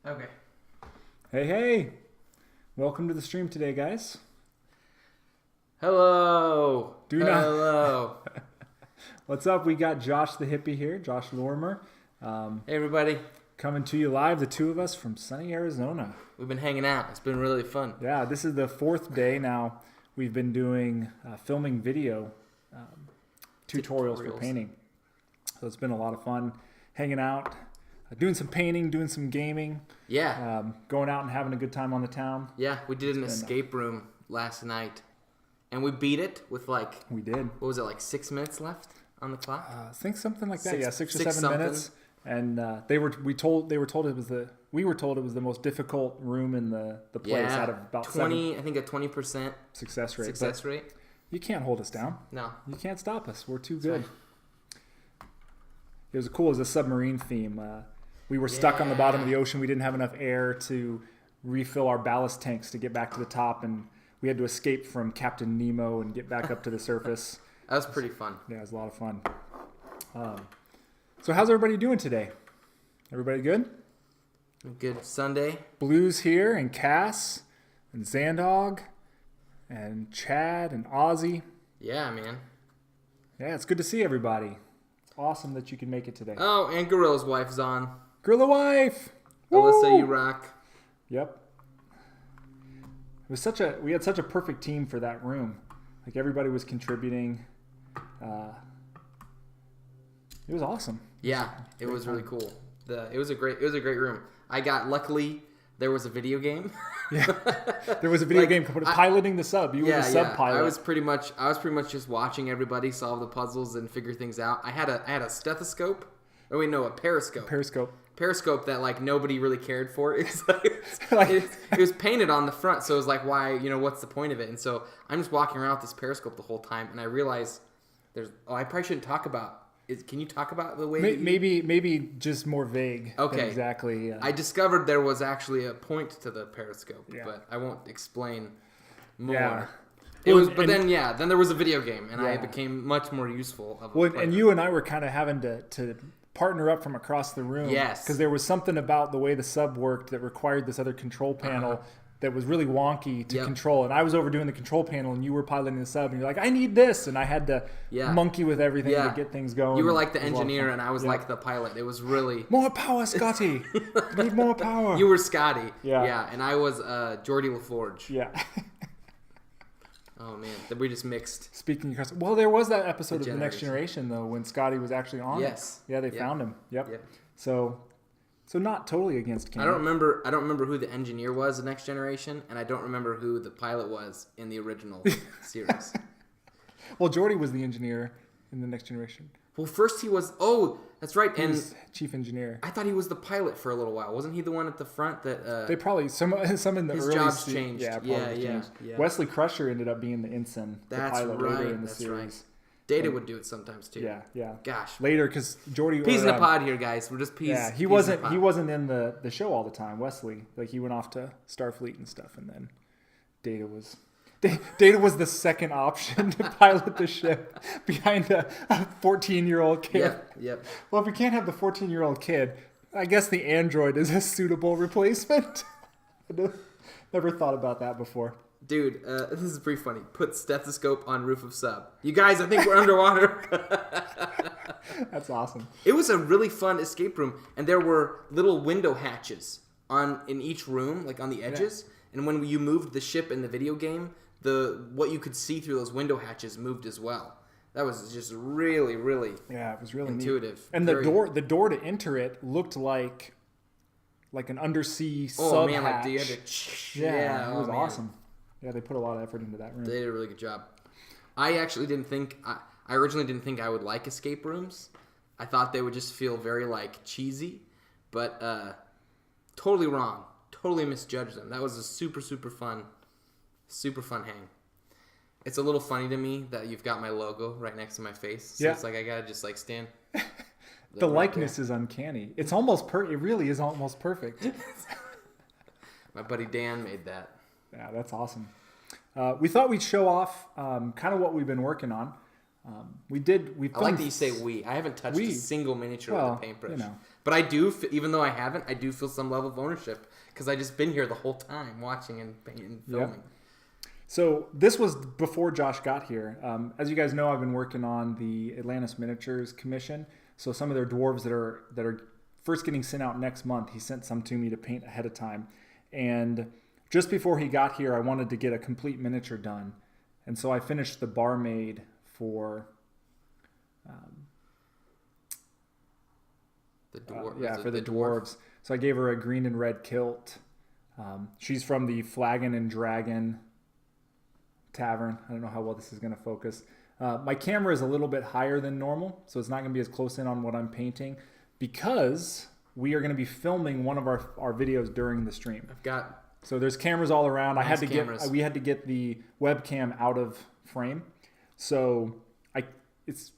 Okay. Hey. Welcome to the stream today, guys. Hello. Hello. What's up? We got Josh the Hippie here, Josh Lorimer. Hey, everybody. Coming to you live, the two of us from sunny Arizona. We've been hanging out. It's been really fun. Yeah, this is the fourth day now. We've been doing filming video tutorials for painting. So it's been a lot of fun hanging out, doing some painting, doing some gaming. Yeah. Going out and having a good time on the town. Yeah, we did an escape room last night. And we beat it with We did. What was it, 6 minutes left on the clock? I think something like that. 6 or 7 something. minutes. And we were told it was the most difficult room in the place out of about 20. I think a 20% success rate. Success rate. You can't hold us down. No, you can't stop us. We're too good. Right. It was cool. It was a submarine theme. We were stuck on the bottom of the ocean. We didn't have enough air to refill our ballast tanks to get back to the top, and we had to escape from Captain Nemo and get back up to the surface. That was pretty fun. Yeah, it was a lot of fun. So how's everybody doing today? Everybody good? Good Sunday. Blue's here, and Cass, and Zandog, and Chad, and Ozzy. Yeah, man. Yeah, it's good to see everybody. It's awesome that you can make it today. Oh, and Gorilla's wife's on. Gorilla wife! Alyssa, Woo! you rock. Yep. We had such a perfect team for that room. Like, everybody was contributing. It was awesome. Yeah, it was really cool. It was a great room. Luckily there was a video game. Yeah, there was a video game piloting the sub. You were the sub pilot. I was pretty much just watching everybody solve the puzzles and figure things out. I had a stethoscope. Oh wait, no, a periscope. Periscope that nobody really cared for. It's it was painted on the front, so it was why, what's the point of it? And so I'm just walking around with this periscope the whole time, and I realized I probably shouldn't talk about. Can you talk about the way? Maybe just more vague. Okay. Than exactly. I discovered there was actually a point to the periscope, but I won't explain more. Yeah. Then there was a video game, and I became much more useful. And you and I were kind of having to partner up from across the room. Yes. Because there was something about the way the sub worked that required this other control panel that was really wonky to control. And I was overdoing the control panel, and you were piloting the sub, and you're like, I need this. And I had to monkey with everything to get things going. You were like the engineer, and I was like the pilot. It was really... More power, Scotty. Need more power. You were Scotty. Yeah. And I was Geordie LaForge. Yeah. Oh, man. We just mixed. Speaking of... Well, there was that episode of The Next Generation, though, when Scotty was actually on it. Yes. Yeah, they found him. Yep. So not totally against King. I don't remember who the engineer was in Next Generation, and I don't remember who the pilot was in the original series. Well, Geordie was the engineer in the Next Generation. Well, first he was... Oh, that's right. He was chief engineer. I thought he was the pilot for a little while. Wasn't he the one at the front that... They probably... Some in the his early... His jobs changed. Yeah, probably changed. Yeah. Wesley Crusher ended up being the ensign, the pilot later in the series. Right. Data would do it sometimes too. Yeah. Gosh. Later, because Geordie... Peas in the pod here, guys. We're just peas. Yeah, he wasn't in the show all the time, Wesley. He went off to Starfleet and stuff, and then Data was the second option to pilot the ship behind a 14-year-old kid. Yep. Well, if we can't have the 14-year-old kid, I guess the android is a suitable replacement. Never thought about that before. Dude, this is pretty funny. Put stethoscope on roof of sub. You guys, I think we're underwater. That's awesome. It was a really fun escape room, and there were little window hatches in each room, on the edges. Yeah. And when you moved the ship in the video game, what you could see through those window hatches moved as well. That was just really, really it was really intuitive. Neat. And the door to enter it looked like an undersea sub hatch. You had to... it was awesome. Yeah, they put a lot of effort into that room. They did a really good job. I actually didn't think... I originally didn't think I would like escape rooms. I thought they would just feel very, cheesy. But totally wrong. Totally misjudged them. That was a super, super fun hang. It's a little funny to me that you've got my logo right next to my face. So it's I gotta just, stand... The likeness is uncanny. It's almost it really is almost perfect. My buddy Dan made that. Yeah, that's awesome. We thought we'd show off kind of what we've been working on. I like that you say we. I haven't touched a single miniature with a paintbrush. But I do, even though I haven't, I do feel some level of ownership because I just been here the whole time watching and filming. Yep. So this was before Josh got here. As you guys know, I've been working on the Atlantis Miniatures Commission. So some of their dwarves that are first getting sent out next month, he sent some to me to paint ahead of time. And just before he got here, I wanted to get a complete miniature done. And so I finished the barmaid for... the dwarves. So I gave her a green and red kilt. She's from the Flagon and Dragon Tavern. I don't know how well this is going to focus. My camera is a little bit higher than normal, so it's not going to be as close in on what I'm painting because we are going to be filming one of our videos during the stream. So there's cameras all around. We had to get the webcam out of frame. So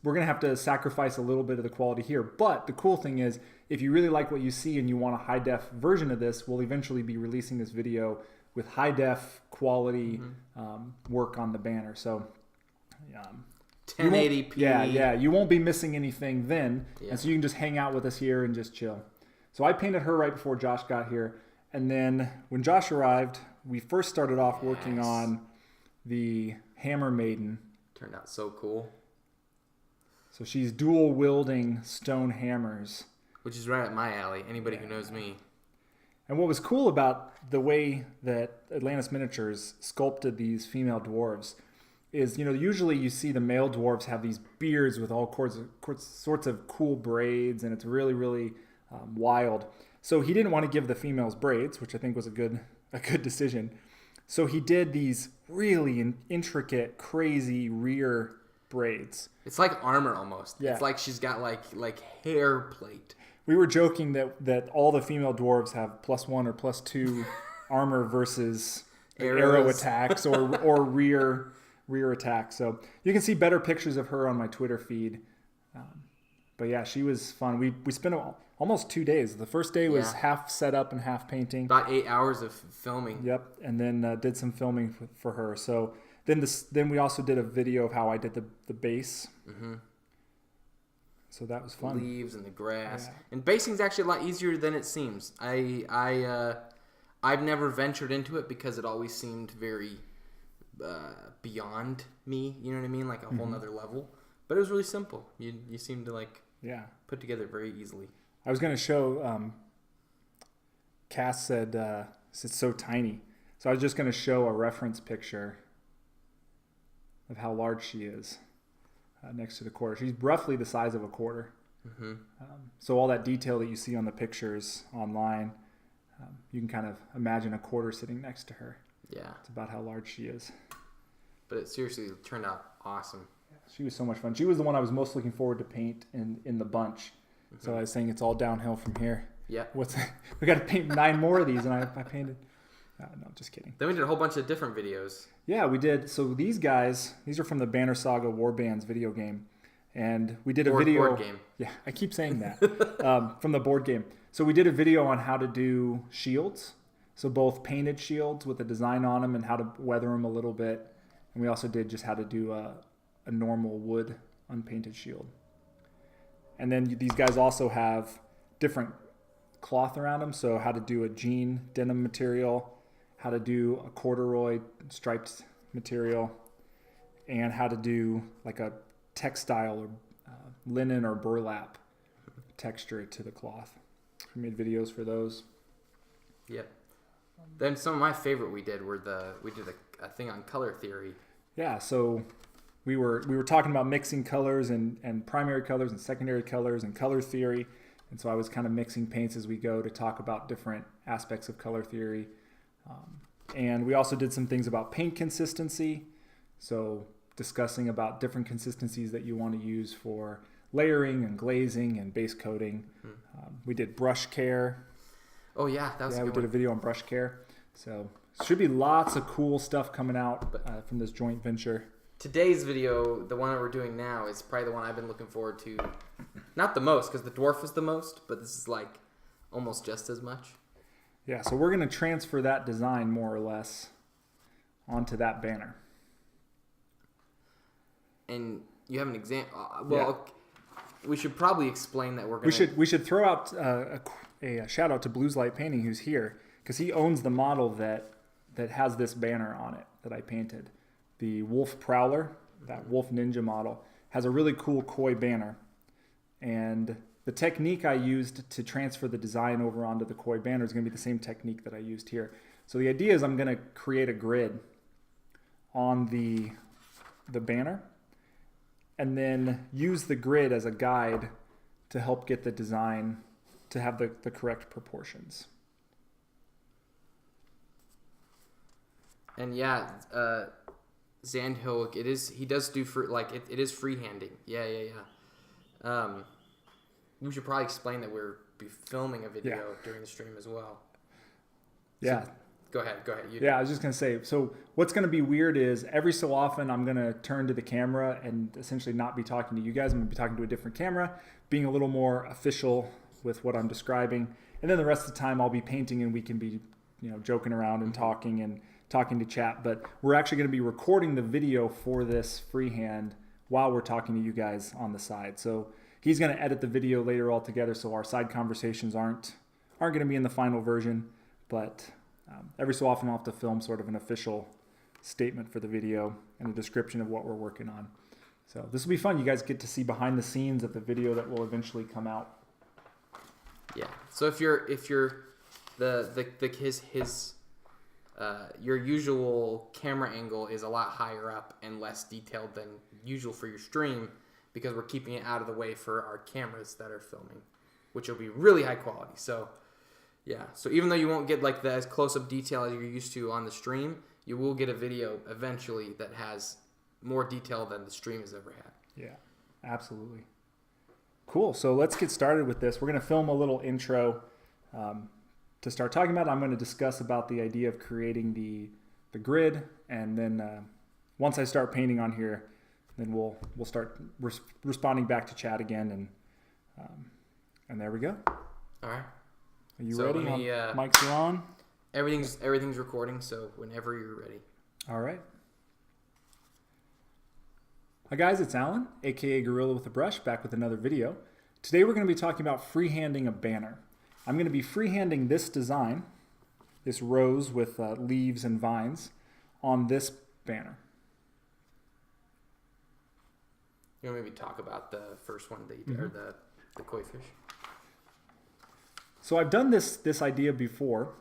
we're going to have to sacrifice a little bit of the quality here. But the cool thing is, if you really like what you see and you want a high-def version of this, we'll eventually be releasing this video with high-def quality work on the banner. So 1080p. Yeah. You won't be missing anything then. Yeah. And so you can just hang out with us here and just chill. So I painted her right before Josh got here. And then when Josh arrived, we first started off working on the Hammer Maiden. Turned out so cool. So she's dual wielding stone hammers. Which is right up my alley. Anybody who knows me. And what was cool about the way that Atlantis Miniatures sculpted these female dwarves is, usually you see the male dwarves have these beards with all sorts of cool braids, and it's really, really wild. So he didn't want to give the females braids, which I think was a good decision. So he did these really intricate, crazy rear braids. It's like armor almost. Yeah. It's like she's got like hair plate. We were joking that all the female dwarves have +1 or +2 armor versus arrow attacks or rear attacks. So you can see better pictures of her on my Twitter feed. But yeah, she was fun. We spent almost 2 days. The first day was half set up and half painting. About 8 hours of filming. Yep, and then did some filming for her. So then we also did a video of how I did the base. Mm-hmm. So that was fun. The leaves and the grass. Yeah. And basing's actually a lot easier than it seems. I've never ventured into it because it always seemed very beyond me. You know what I mean? Like a whole nother level. But it was really simple. You seem to put together very easily. I was going to show. Cass said it's so tiny. So I was just going to show a reference picture of how large she is. Next to the quarter. She's roughly the size of a quarter. Mm-hmm. So all that detail that you see on the pictures online, you can kind of imagine a quarter sitting next to her. Yeah. It's about how large she is. But it seriously turned out awesome. Yeah, she was so much fun. She was the one I was most looking forward to paint in the bunch. Mm-hmm. So I was saying it's all downhill from here. Yeah. We got to paint 9 more of these, and I painted... No, just kidding. Then we did a whole bunch of different videos. Yeah, we did. So these are from the Banner Saga Warbands video game. And we did a video... Board game. Yeah, I keep saying that. From the board game. So we did a video on how to do shields. So both painted shields with a design on them and how to weather them a little bit. And we also did just how to do a normal wood unpainted shield. And then these guys also have different cloth around them. So how to do a jean denim material, how to do a corduroy striped material, and how to do like a textile or linen or burlap texture to the cloth. We made videos for those. Yep. Then some of my favorite we did a thing on color theory. Yeah, so we were talking about mixing colors and primary colors and secondary colors and color theory. And so I was kind of mixing paints as we go to talk about different aspects of color theory. And we also did some things about paint consistency. So discussing about different consistencies that you want to use for layering and glazing and base coating. We did brush care. Oh yeah, that was a good we did a video on brush care. So should be lots of cool stuff coming out from this joint venture. Today's video, the one that we're doing now, is probably the one I've been looking forward to. Not the most, because the dwarf was the most, but this is like almost just as much. Yeah, so we're going to transfer that design more or less onto that banner. And you have an example. we should probably explain that we're going to... We should throw out a shout out to Blues Light Painting, who's here, because he owns the model that has this banner on it that I painted. The Wolf Prowler, that Wolf Ninja model, has a really cool koi banner. And the technique I used to transfer the design over onto the koi banner is going to be the same technique that I used here. So the idea is I'm going to create a grid on the banner and then use the grid as a guide to help get the design to have the correct proportions. And yeah, Zandhill, he does do it is freehanding. Yeah. We should probably explain that we'll be filming a video during the stream as well. Yeah. So, go ahead. I was just going to say, so what's going to be weird is every so often I'm going to turn to the camera and essentially not be talking to you guys. I'm going to be talking to a different camera, being a little more official with what I'm describing. And then the rest of the time I'll be painting and we can be, joking around and talking to chat. But we're actually going to be recording the video for this freehand while we're talking to you guys on the side. So he's going to edit the video later altogether, so our side conversations aren't going to be in the final version. But every so often I'll have to film sort of an official statement for the video and a description of what we're working on. So this will be fun. You guys get to see behind the scenes of the video that will eventually come out. Yeah. So if you're your usual camera angle is a lot higher up and less detailed than usual for your stream, because we're keeping it out of the way for our cameras that are filming, which will be really high quality. So yeah, so even though you won't get like the as close-up detail as you're used to on the stream, you will get a video eventually that has more detail than the stream has ever had. Yeah, absolutely. Cool. So let's get started with this. We're going to film a little intro to start talking about. I'm going to discuss about the idea of creating the grid, and then once I start painting on here, then we'll start responding back to chat again, and there we go. All right. Are you ready? Mics are on. Everything's recording, so whenever you're ready. All right. Hi guys, it's Alan, aka Gorilla with a Brush, back with another video. Today we're going to be talking about freehanding a banner. I'm going to be freehanding this design, this rose with leaves and vines, on this banner. You want to maybe talk about the first one that you did, or the koi fish? So I've done this idea before,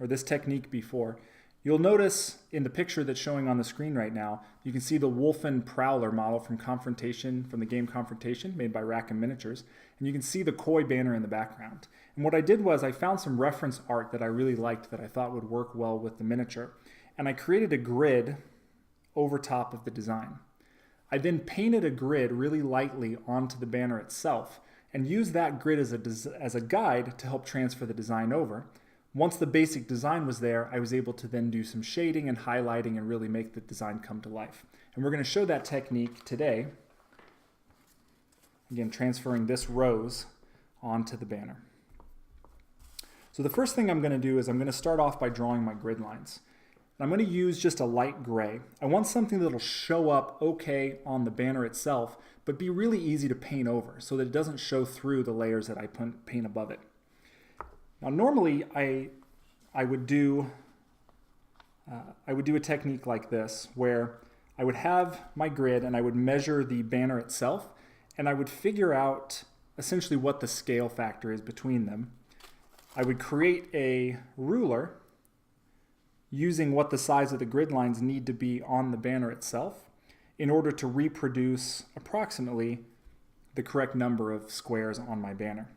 or this technique before. You'll notice in the picture that's showing on the screen right now, you can see the Wolfen Prowler model from the game Confrontation, made by Rackham Miniatures, and you can see the koi banner in the background. And what I did was I found some reference art that I really liked that I thought would work well with the miniature, and I created a grid over top of the design. I then painted a grid really lightly onto the banner itself and used that grid as a guide to help transfer the design over. Once the basic design was there, I was able to then do some shading and highlighting and really make the design come to life. And we're going to show that technique today. Again, transferring this rose onto the banner. So the first thing I'm going to do is I'm going to start off by drawing my grid lines. I'm going to use just a light gray. I want something that'll show up okay on the banner itself, but be really easy to paint over so that it doesn't show through the layers that I paint above it. Now normally I would do a technique like this where I would have my grid and I would measure the banner itself, and I would figure out essentially what the scale factor is between them. I would create a ruler using what the size of the grid lines need to be on the banner itself in order to reproduce approximately the correct number of squares on my banner.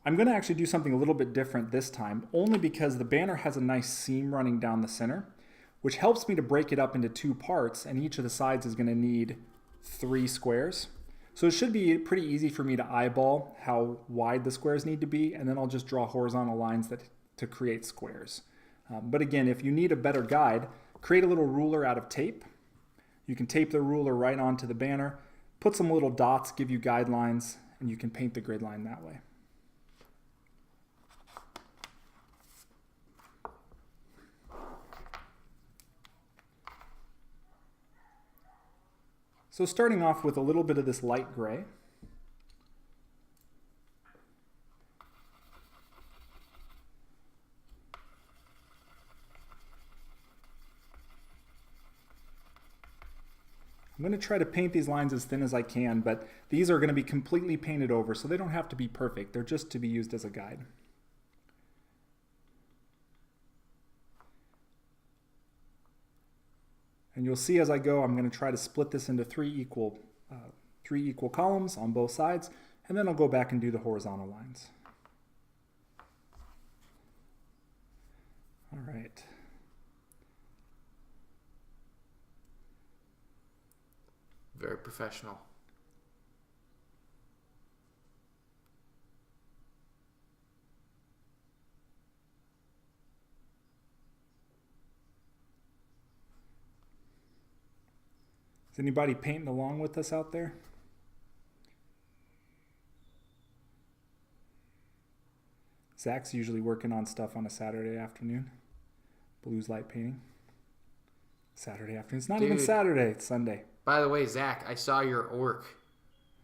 I'm going to actually do something a little bit different this time, only because the banner has a nice seam running down the center, which helps me to break it up into two parts, and each of the sides is going to need 3 squares. So it should be pretty easy for me to eyeball how wide the squares need to be, and then I'll just draw horizontal lines to create squares. But again, if you need a better guide, create a little ruler out of tape. You can tape the ruler right onto the banner, put some little dots, give you guidelines, and you can paint the grid line that way. So starting off with a little bit of this light gray, I'm going to try to paint these lines as thin as I can, but these are going to be completely painted over, so they don't have to be perfect. They're just to be used as a guide. And you'll see as I go, I'm going to try to split this into three equal columns on both sides, and then I'll go back and do the horizontal lines. All right. Very professional. Is anybody painting along with us out there? Zach's usually working on stuff on a Saturday afternoon. Blues light painting. Saturday afternoon. It's not even Saturday, it's Sunday. By the way, Zach, I saw your orc.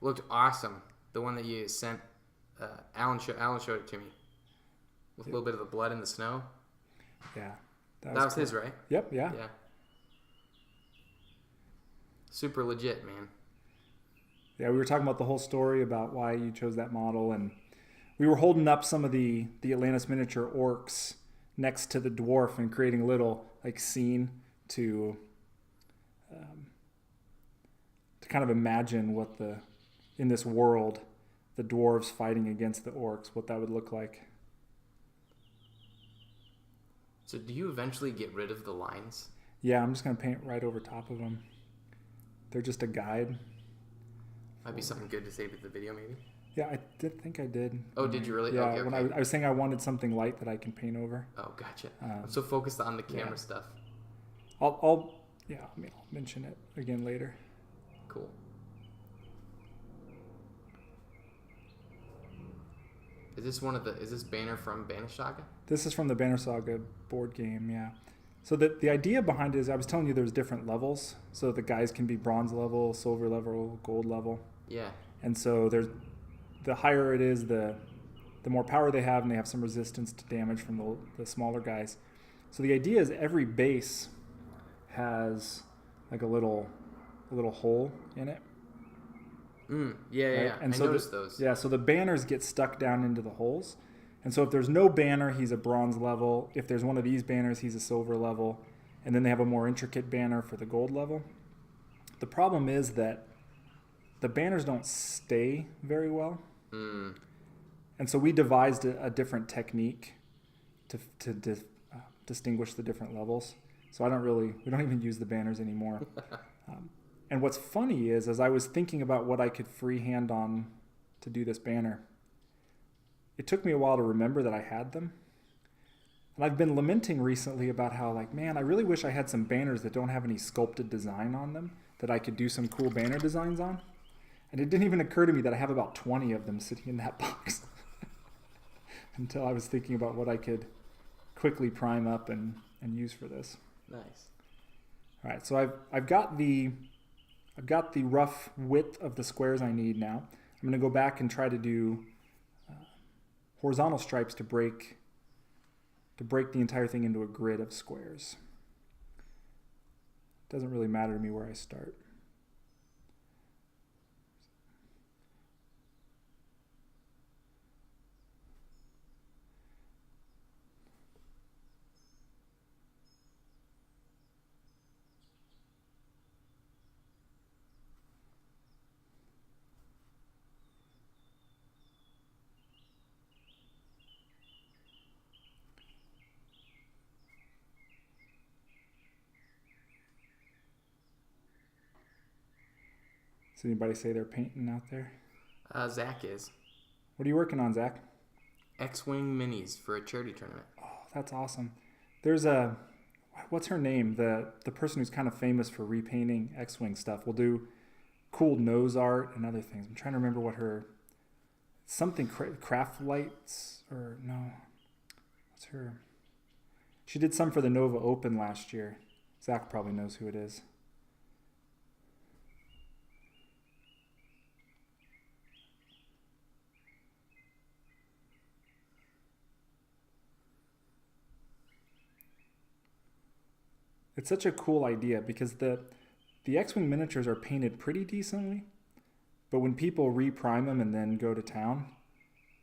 Looked awesome. The one that you sent. Alan showed it to me. With a little bit of the blood in the snow. Yeah. That was cool. His, right? Yep, yeah. super legit, man. Yeah, we were talking about the whole story about why you chose that model, and we were holding up some of the Atlantis miniature orcs next to the dwarf and creating a little like scene to kind of imagine what in this world the dwarves fighting against the orcs, what that would look like. So do you eventually get rid of the lines? Yeah, I'm just going to paint right over top of them. They're just a guide. Might be something good to save to the video, maybe? Yeah, I think I did. Oh, did you really? Yeah, okay, when okay. I was saying I wanted something light that I can paint over. Oh, gotcha. I'm so focused on the camera yeah. stuff. I'll mention it again later. Cool. Is this Banner from Banner Saga? This is from the Banner Saga board game, yeah. So the idea behind it is, I was telling you there's different levels. So the guys can be bronze level, silver level, gold level. Yeah. And so the higher it is, the more power they have, and they have some resistance to damage from the smaller guys. So the idea is every base has like a little hole in it. Yeah, right? yeah. And I so noticed those. Yeah, so the banners get stuck down into the holes. And so if there's no banner, he's a bronze level. If there's one of these banners, he's a silver level. And then they have a more intricate banner for the gold level. The problem is that the banners don't stay very well. And so we devised a different technique to distinguish the different levels. So we don't even use the banners anymore. And what's funny is, as I was thinking about what I could freehand on to do this banner, it took me a while to remember that I had them. And I've been lamenting recently about how, like, man, I really wish I had some banners that don't have any sculpted design on them that I could do some cool banner designs on. And it didn't even occur to me that I have about 20 of them sitting in that box until I was thinking about what I could quickly prime up and use for this. Nice. All right, so I've got the rough width of the squares I need now. I'm going to go back and try to do horizontal stripes to break the entire thing into a grid of squares. Doesn't really matter to me where I start. Does anybody say they're painting out there? Zach is. What are you working on, Zach? X-Wing minis for a charity tournament. Oh, that's awesome. There's what's her name? The person who's kind of famous for repainting X-Wing stuff. Will do cool nose art and other things. I'm trying to remember what something craft lights, or no. What's her? She did some for the Nova Open last year. Zach probably knows who it is. It's such a cool idea because the the X-Wing miniatures are painted pretty decently, but when people reprime them and then go to town,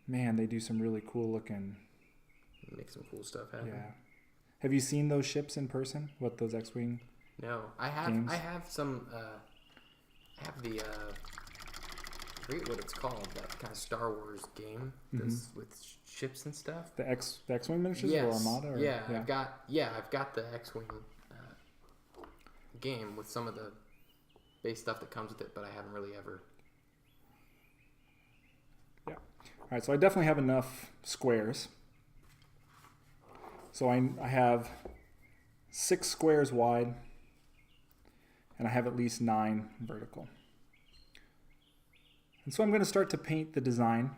man, they do some really cool looking... Make some cool stuff happen. Yeah. Have you seen those ships in person? What, those X-Wing No. I have games? I have some... I have the... I forget what it's called. That kind of Star Wars game with ships and stuff. The X-Wing miniatures or Armada? Or, yeah. I've got the X-Wing game with some of the base stuff that comes with it, but I haven't really ever... Yeah. All right, so I definitely have enough squares. So I have 6 squares wide, and I have at least 9 vertical. And so I'm going to start to paint the design,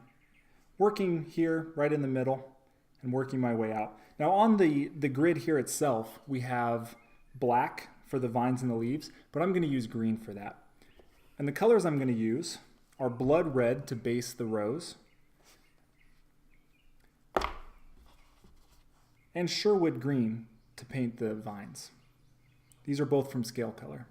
working here right in the middle and working my way out. Now on the grid here itself, we have black for the vines and the leaves, but I'm going to use green for that. And the colors I'm going to use are blood red to base the rows, and Sherwood green to paint the vines. These are both from Scale Color.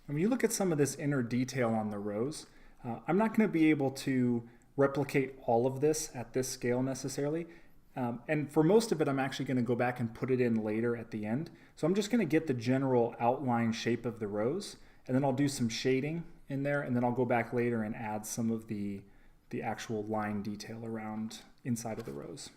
When you look at some of this inner detail on the rows, I'm not going to be able to replicate all of this at this scale necessarily. And for most of it, I'm actually going to go back and put it in later at the end. So I'm just going to get the general outline shape of the rows, and then I'll do some shading in there, and then I'll go back later and add some of the actual line detail around inside of the rows.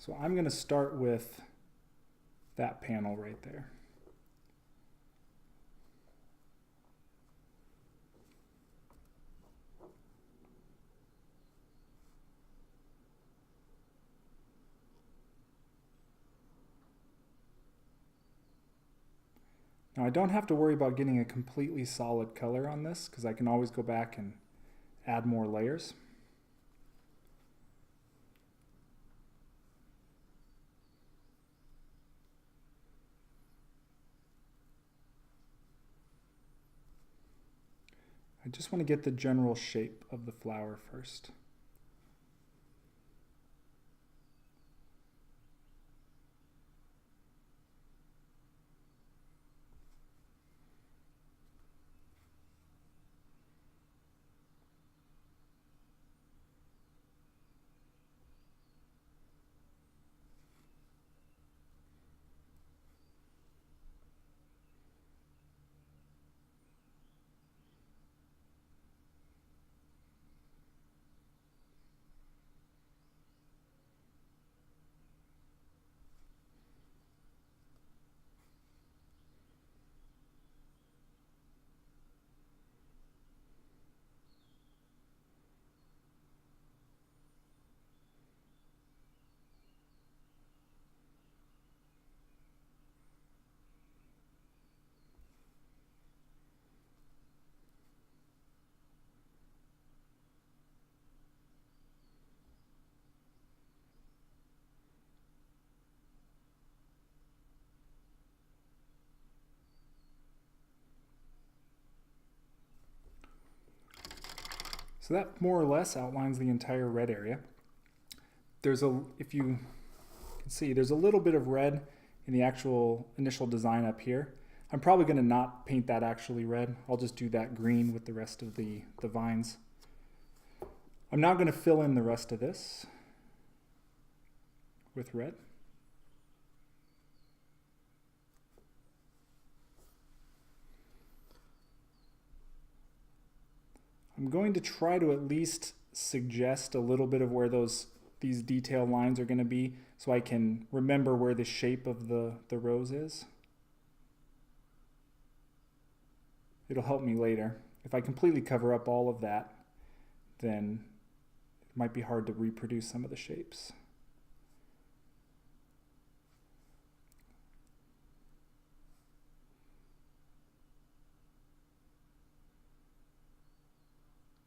So I'm going to start with that panel right there. Now I don't have to worry about getting a completely solid color on this because I can always go back and add more layers. I just want to get the general shape of the flower first. So that more or less outlines the entire red area. If you can see, there's a little bit of red in the actual initial design up here. I'm probably going to not paint that actually red. I'll just do that green with the rest of the vines. I'm now going to fill in the rest of this with red. I'm I'm going to try to at least suggest a little bit of where these detail lines are going to be so I can remember where the shape of the rose is. It'll help me later. If I completely cover up all of that, then it might be hard to reproduce some of the shapes.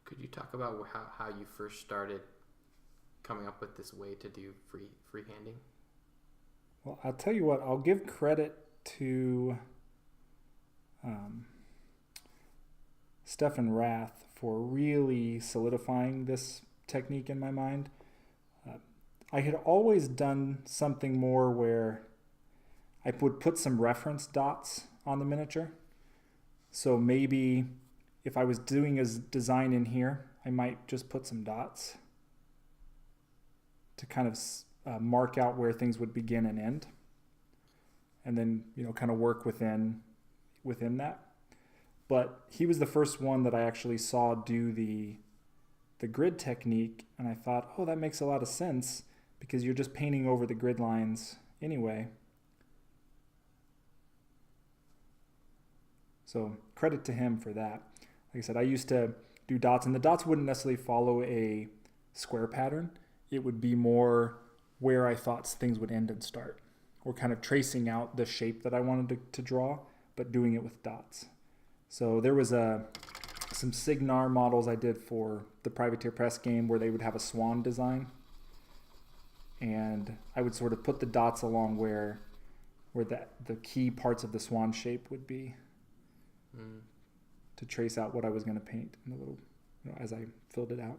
Could you talk about how you first started coming up with this way to do freehanding? Well, I'll tell you what, I'll give credit to Stefan Rath for really solidifying this technique in my mind. I had always done something more where I would put some reference dots on the miniature. So maybe if I was doing a design in here, I might just put some dots to kind of mark out where things would begin and end. And then, kind of work within that. But he was the first one that I actually saw do the grid technique, and I thought, oh, that makes a lot of sense because you're just painting over the grid lines anyway. So credit to him for that. Like I said, I used to do dots, and the dots wouldn't necessarily follow a square pattern. It would be more where I thought things would end and start, or kind of tracing out the shape that I wanted to draw, but doing it with dots. So there was some Signar models I did for the Privateer Press game where they would have a swan design, and I would sort of put the dots along where the key parts of the swan shape would be to trace out what I was going to paint in a little, as I filled it out.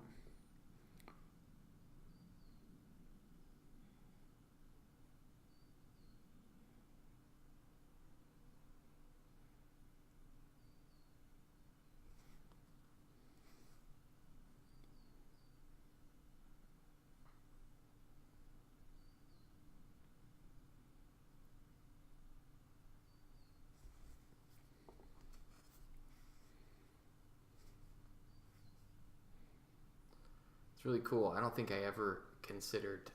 It's really cool. I don't think I ever considered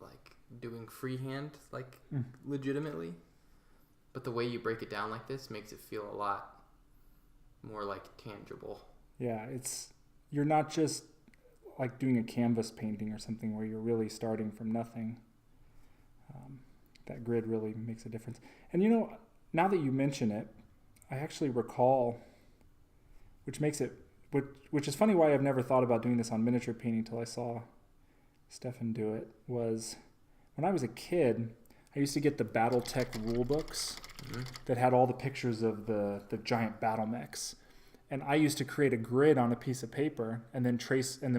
like doing freehand legitimately, but the way you break it down like this makes it feel a lot more like tangible. Yeah, you're not just like doing a canvas painting or something where you're really starting from nothing. That grid really makes a difference. And now that you mention it, I actually recall, which is funny why I've never thought about doing this on miniature painting until I saw Stefan do it, was when I was a kid, I used to get the BattleTech rule books that had all the pictures of the giant battle mechs. And I used to create a grid on a piece of paper and then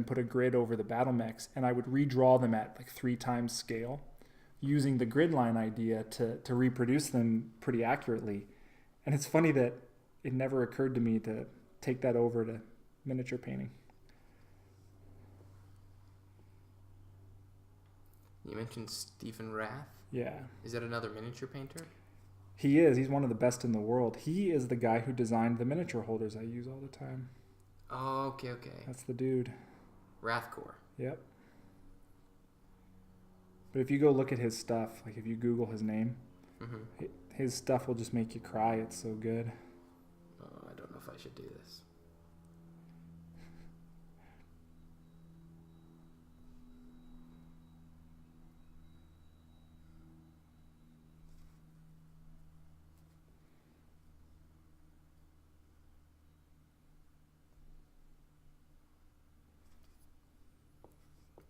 put a grid over the battle mechs, and I would redraw them at like 3 times scale using the grid line idea to reproduce them pretty accurately. And it's funny that it never occurred to me to take that over to miniature painting. You mentioned Stefan Rath? Yeah. Is that another miniature painter? He is. He's one of the best in the world. He is the guy who designed the miniature holders I use all the time. Oh, okay. That's the dude. Rathcore. Yep. But if you go look at his stuff, like if you Google his name, his stuff will just make you cry. It's so good. Oh, I don't know if I should do this.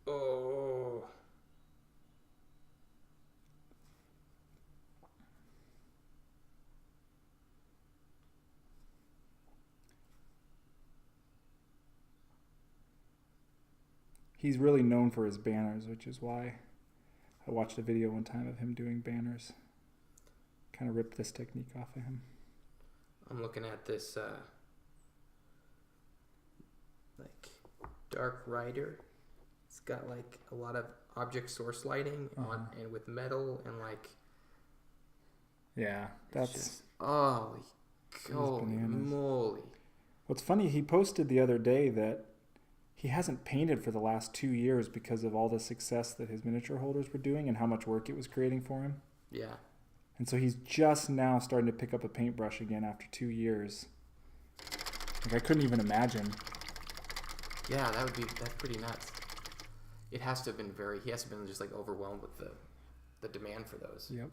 Oh. He's really known for his banners, which is why I watched a video one time of him doing banners. Kind of ripped this technique off of him. I'm looking at this Dark Rider. It's got like a lot of object source lighting on and with metal and yeah, that's just, holy moly. What's funny, he posted the other day that he hasn't painted for the last 2 years because of all the success that his miniature holders were doing and how much work it was creating for him. Yeah. And so he's just now starting to pick up a paintbrush again after 2 years. Like, I couldn't even imagine. Yeah, that's pretty nuts. It has to have been he has to have been just like overwhelmed with the demand for those. Yep.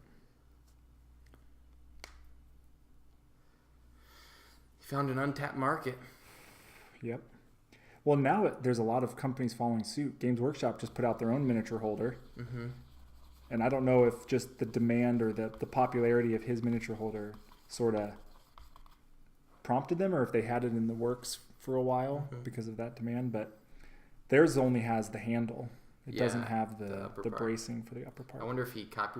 He found an untapped market. Yep. Well, now there's a lot of companies following suit. Games Workshop just put out their own miniature holder. Mm-hmm. And I don't know if just the demand or the popularity of his miniature holder sort of prompted them, or if they had it in the works for a while because of that demand. But theirs only has the handle. It doesn't have the bracing for the upper part. I wonder if he not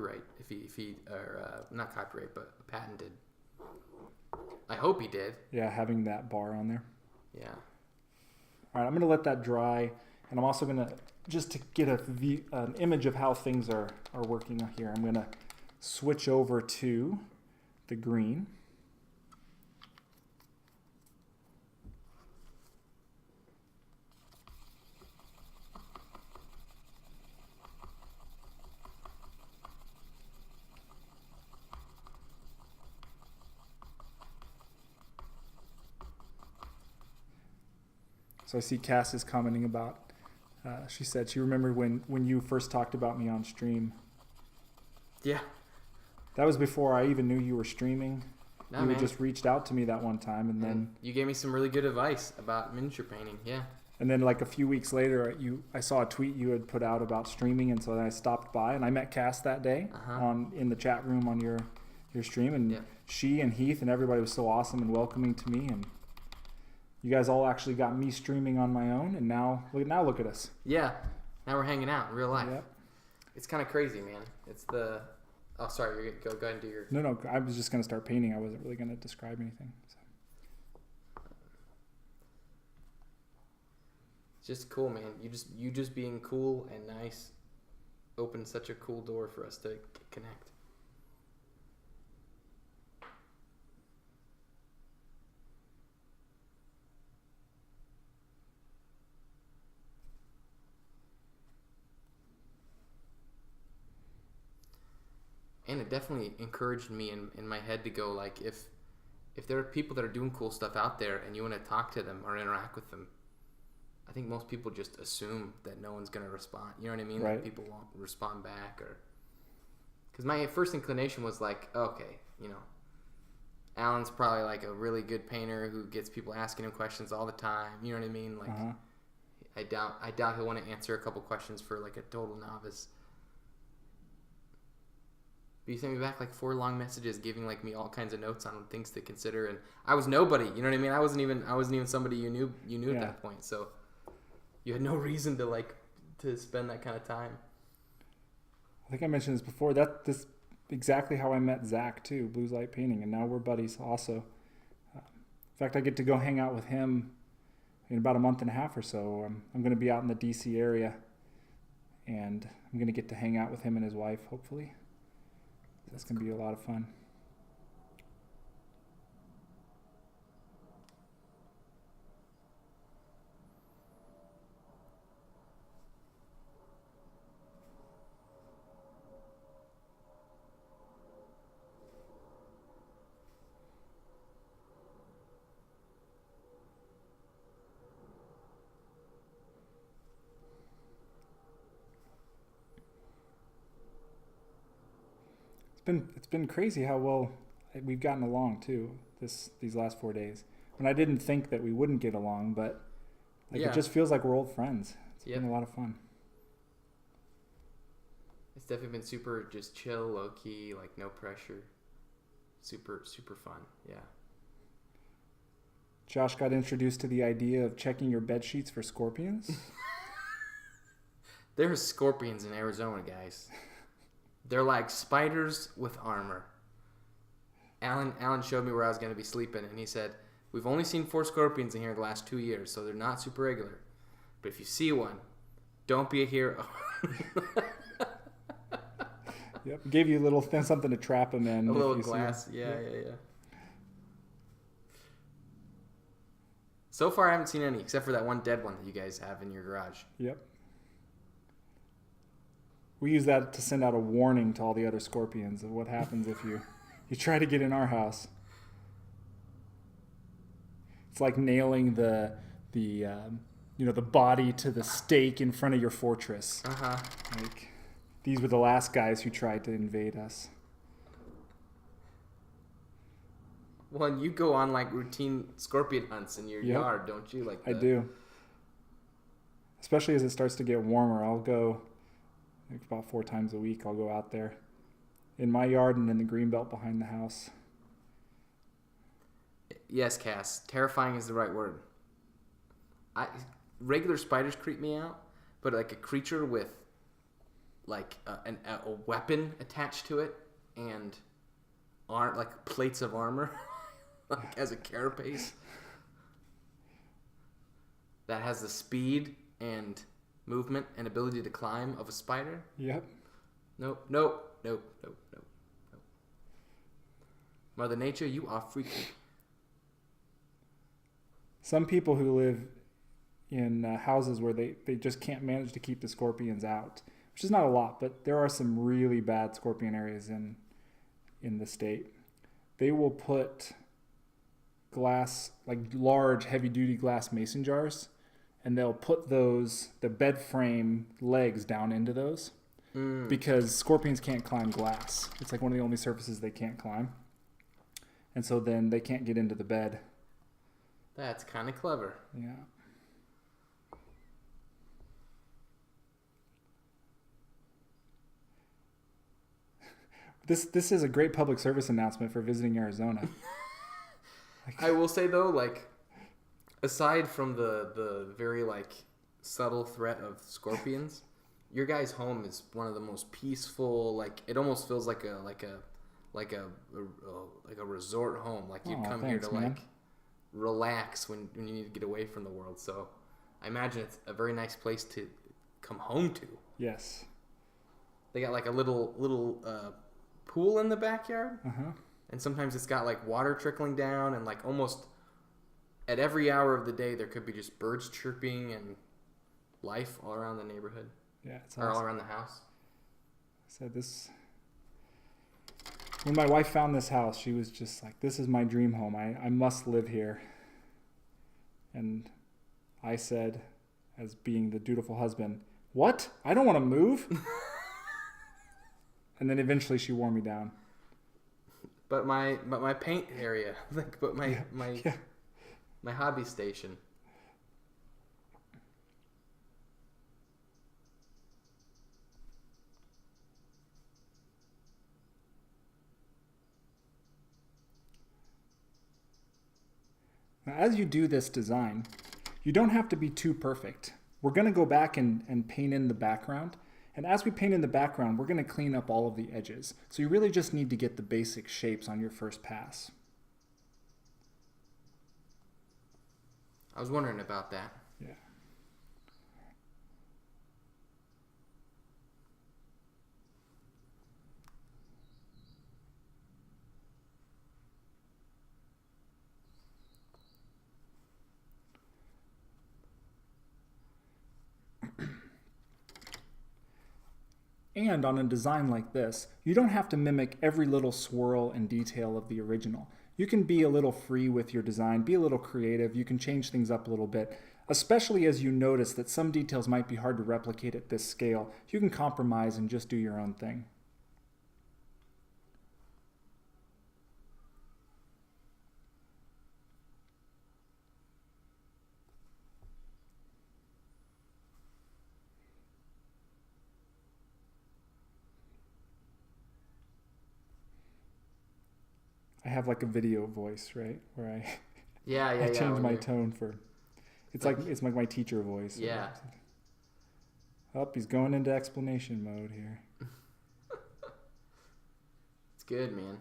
copyright, but patented. I hope he did. Yeah, having that bar on there. Yeah. All right, I'm going to let that dry, and I'm also going to, just to get an image of how things are working here, I'm going to switch over to the green. So I see Cass is commenting about, she said she remembered when you first talked about me on stream. Yeah. That was before I even knew you were streaming. Nah, you had just reached out to me that one time, and then you gave me some really good advice about miniature painting. Yeah. And then like a few weeks later, I saw a tweet you had put out about streaming, and so then I stopped by and I met Cass that day in the chat room on your stream, and she and Heath and everybody was so awesome and welcoming to me, and you guys all actually got me streaming on my own, and now look at us. Yeah, now we're hanging out in real life. Yep. It's kind of crazy, man. It's the... Oh, sorry. You're gonna go ahead and do your... No. I was just going to start painting. I wasn't really going to describe anything. So. It's just cool, man. You just being cool and nice opened such a cool door for us to connect. And it definitely encouraged me in my head to go, like, if there are people that are doing cool stuff out there and you want to talk to them or interact with them, I think most people just assume that no one's going to respond. You know what I mean? Right. That people won't respond back. Because my first inclination was like, okay, Alan's probably like a really good painter who gets people asking him questions all the time. You know what I mean? Like, I doubt he'll want to answer a couple questions for like a total novice. But you sent me back like 4 long messages giving like me all kinds of notes on things to consider, and I was nobody. You know what I mean? I wasn't even somebody you knew at that point. So you had no reason to spend that kind of time. I think I mentioned this before. This exactly how I met Zach too, Blues Light Painting, and now we're buddies also. In fact, I get to go hang out with him in about a month and a half or so. I'm going to be out in the DC area, and I'm going to get to hang out with him and his wife, hopefully. That's going to be a lot of fun. It's been crazy how well we've gotten along too these last 4 days. And I didn't think that we wouldn't get along, but it just feels like we're old friends. It's been a lot of fun. It's definitely been super just chill, low key, like no pressure. Super fun. Yeah. Josh got introduced to the idea of checking your bed sheets for scorpions. There's scorpions in Arizona, guys. They're like spiders with armor. Alan showed me where I was going to be sleeping, and he said, we've only seen 4 scorpions in here the last 2 years, so they're not super regular. But if you see one, don't be a hero. Yep, gave you a little something to trap them in. A little glass, yeah. So far, I haven't seen any, except for that one dead one that you guys have in your garage. Yep. We use that to send out a warning to all the other scorpions of what happens if you try to get in our house. It's like nailing the body to the stake in front of your fortress. Uh-huh. Like, these were the last guys who tried to invade us. Well, you go on like routine scorpion hunts in your yard, don't you? I do. Especially as it starts to get warmer, I'll go about 4 times a week. I'll go out there in my yard and in the green belt behind the house. Yes, Cass. Terrifying is the right word. Regular spiders creep me out, but like a creature with like a weapon attached to it and like plates of armor, like as a carapace, that has the speed and movement and ability to climb of a spider. Yep. Nope. Mother Nature, you are freaky. Some people who live in houses where they just can't manage to keep the scorpions out, which is not a lot, but there are some really bad scorpion areas in the state. They will put glass, like large heavy-duty glass mason jars, and they'll put the bed frame legs down into those because scorpions can't climb glass. It's like one of the only surfaces they can't climb. And so then they can't get into the bed. That's kind of clever. Yeah. This is a great public service announcement for visiting Arizona. I will say though, like, aside from the very like subtle threat of scorpions, your guys' home is one of the most peaceful. Like, it almost feels like a resort home. Like you'd come here to like relax when you need to get away from the world. So I imagine it's a very nice place to come home to. Yes. They got like a little pool in the backyard, and sometimes it's got like water trickling down, and like almost at every hour of the day there could be just birds chirping and life all around the neighborhood. Yeah, it's awesome. All around the house. So when my wife found this house, she was just like, "This is my dream home. I must live here." And I said, as being the dutiful husband, "What? I don't want to move." And then eventually she wore me down. But my paint area, like, but my hobby station. Now, as you do this design, you don't have to be too perfect. We're going to go back and paint in the background. And as we paint in the background, we're going to clean up all of the edges. So you really just need to get the basic shapes on your first pass. I was wondering about that. Yeah. And on a design like this, you don't have to mimic every little swirl and detail of the original. You can be a little free with your design, be a little creative, you can change things up a little bit, especially as you notice that some details might be hard to replicate at this scale. You can compromise and just do your own thing. I have like a video voice, right? Where I change my tone for. It's like my teacher voice. Yeah. Oh, he's going into explanation mode here. It's good, man.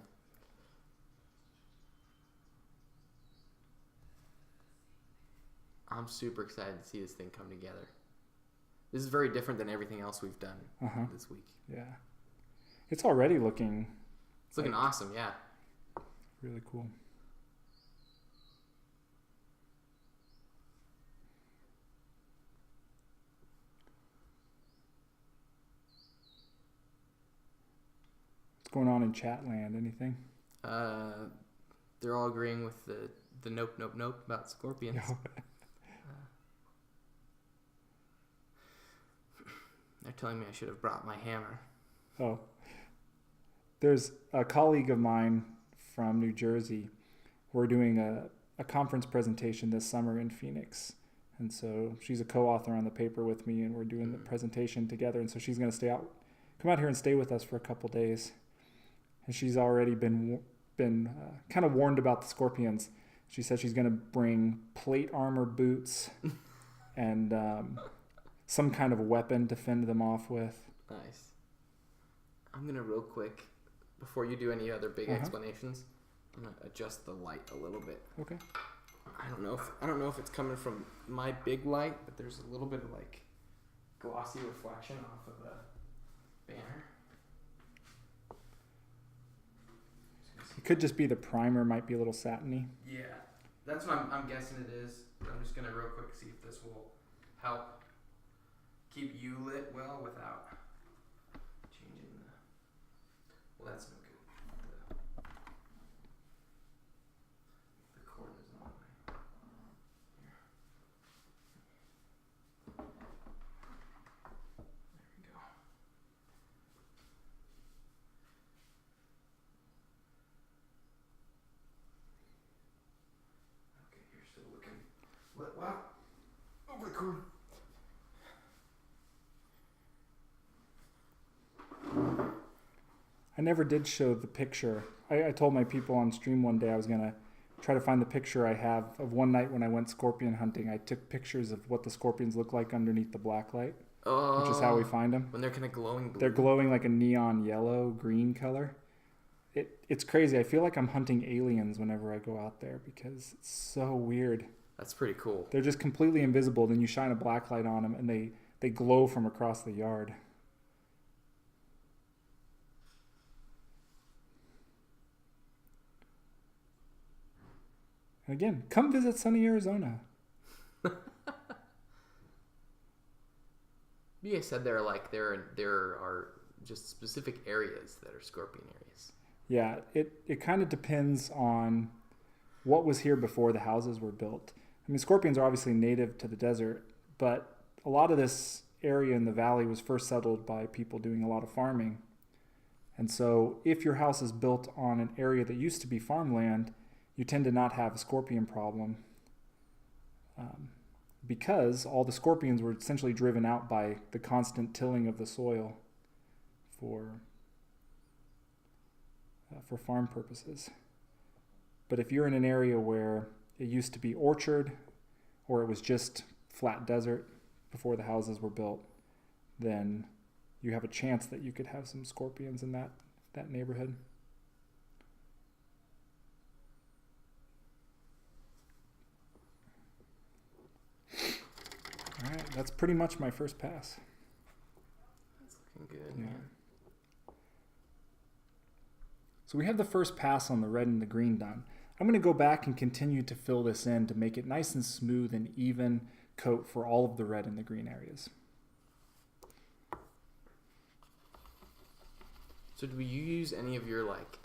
I'm super excited to see this thing come together. This is very different than everything else we've done this week. Yeah. It's already looking... It's looking awesome, yeah. Really cool. going on in chat land? Anything? They're all agreeing with the nope about scorpions. They're telling me I should have brought my hammer. Oh. There's a colleague of mine from New Jersey. We're doing a conference presentation this summer in Phoenix. And so she's a co-author on the paper with me, and we're doing the presentation together. And so she's going to come out here and stay with us for a couple days. And she's already been kind of warned about the scorpions. She said she's going to bring plate armor boots and some kind of weapon to fend them off with. Nice. I'm going to real quick, before you do any other big explanations, I'm going to adjust the light a little bit. Okay. I don't know if it's coming from my big light, but there's a little bit of like glossy reflection off of the banner. It could just be the primer might be a little satiny. Yeah, that's what I'm guessing it is. I'm just going to real quick see if this will help keep you lit well without changing the... Well, that's no good. The cord is on my... Here. There we go. Okay, you're still looking lit. Wow. Over the cord. I never did show the picture. I told my people on stream one day I was going to try to find the picture I have of one night when I went scorpion hunting. I took pictures of what the scorpions look like underneath the black light, which is how we find them. When they're kind of glowing blue. They're glowing like a neon yellow, green color. It's crazy. I feel like I'm hunting aliens whenever I go out there because it's so weird. That's pretty cool. They're just completely invisible. Then you shine a black light on them and they glow from across the yard. And again, come visit sunny Arizona. You guys said there are just specific areas that are scorpion areas. Yeah, it kind of depends on what was here before the houses were built. I mean, scorpions are obviously native to the desert, but a lot of this area in the valley was first settled by people doing a lot of farming. And so if your house is built on an area that used to be farmland, you tend to not have a scorpion problem because all the scorpions were essentially driven out by the constant tilling of the soil for farm purposes. But if you're in an area where it used to be orchard or it was just flat desert before the houses were built, then you have a chance that you could have some scorpions in that neighborhood. All right, that's pretty much my first pass. That's looking good, man. So we have the first pass on the red and the green done. I'm going to go back and continue to fill this in to make it nice and smooth and even coat for all of the red and the green areas. So do you use any of your like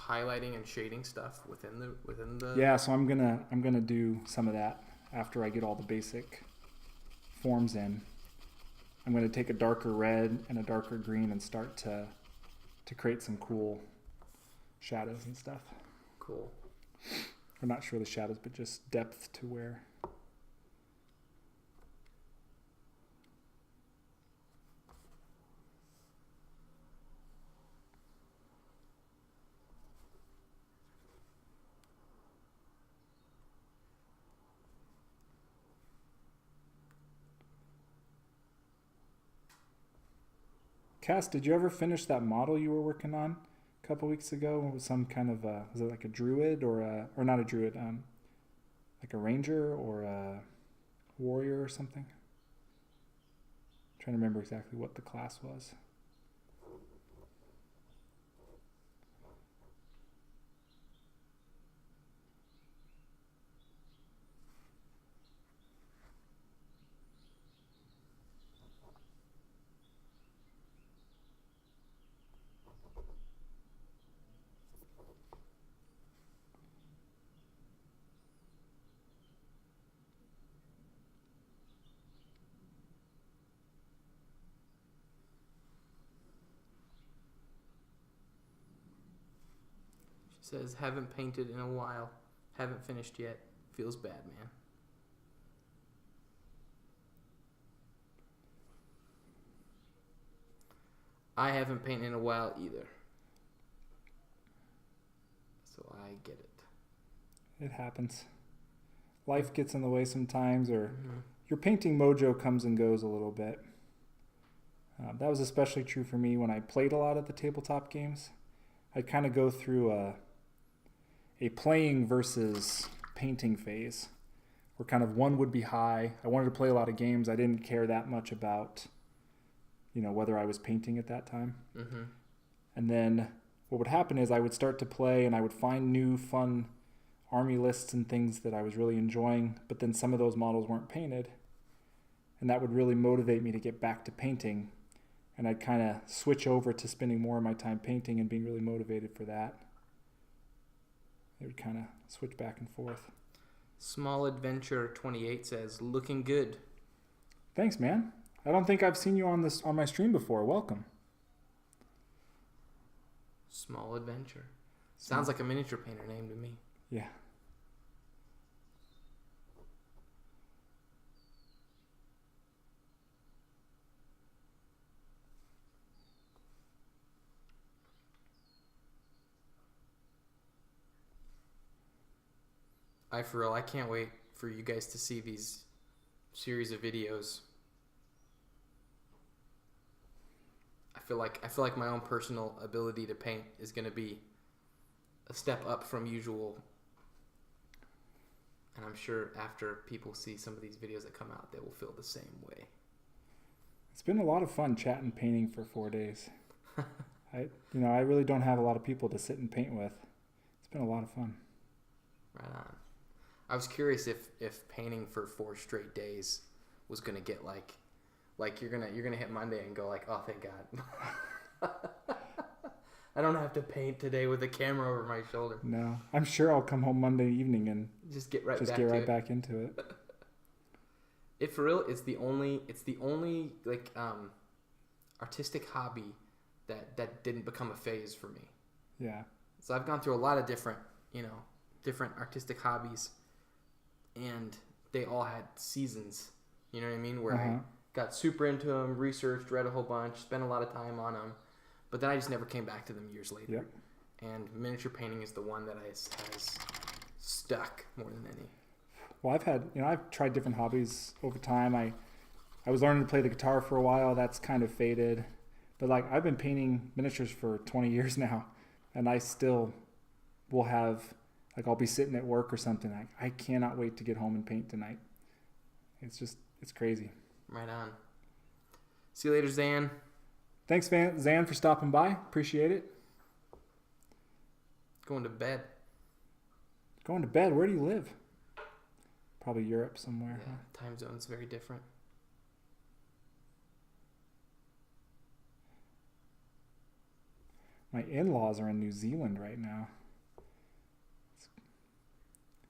highlighting and shading stuff within the? Yeah, so I'm gonna do some of that after I get all the basic forms in. I'm gonna take a darker red and a darker green and start to create some cool shadows and stuff. Cool. I'm not sure the shadows, but just depth to where. Cass, did you ever finish that model you were working on a couple weeks ago? It was some kind of was it like a druid or not a druid, like a ranger or a warrior or something? I'm trying to remember exactly what the class was. says, haven't painted in a while. Haven't finished yet. Feels bad, man. I haven't painted in a while either. So I get it. It happens. Life gets in the way sometimes, or your painting mojo comes and goes a little bit. That was especially true for me when I played a lot of the tabletop games. I'd kind of go through a playing versus painting phase, where kind of one would be high. I wanted to play a lot of games. I didn't care that much about, whether I was painting at that time. Mm-hmm. And then what would happen is I would start to play and I would find new fun army lists and things that I was really enjoying, but then some of those models weren't painted. And that would really motivate me to get back to painting. And I'd kind of switch over to spending more of my time painting and being really motivated for that. It would kind of switch back and forth. Small Adventure 28 says, looking good. Thanks, man. I don't think I've seen you on my stream before. Welcome. Small Adventure. Sounds like a miniature painter name to me. Yeah. For real, I can't wait for you guys to see these series of videos. I feel like my own personal ability to paint is going to be a step up from usual. And I'm sure after people see some of these videos that come out, they will feel the same way. It's been a lot of fun chatting painting for 4 days. I really don't have a lot of people to sit and paint with. It's been a lot of fun. Right on. I was curious if painting for 4 straight days was gonna get like you're gonna hit Monday and go like, oh, thank God. I don't have to paint today with a camera over my shoulder. No, I'm sure I'll come home Monday evening and just get right back into it. It for real, it's the only like artistic hobby that didn't become a phase for me. Yeah. So I've gone through a lot of different artistic hobbies, and they all had seasons. You know what I mean? Where I got super into them, researched, read a whole bunch, spent a lot of time on them, but then I just never came back to them years later. Yep. And miniature painting is the one that has stuck more than any. Well, I've tried different hobbies over time. I was learning to play the guitar for a while. That's kind of faded. But like I've been painting miniatures for 20 years now, and I still will have, like I'll be sitting at work or something. I cannot wait to get home and paint tonight. It's crazy. Right on. See you later, Zan. Thanks, Zan, for stopping by. Appreciate it. Going to bed. Going to bed? Where do you live? Probably Europe somewhere. Yeah, time zone's very different. My in-laws are in New Zealand right now.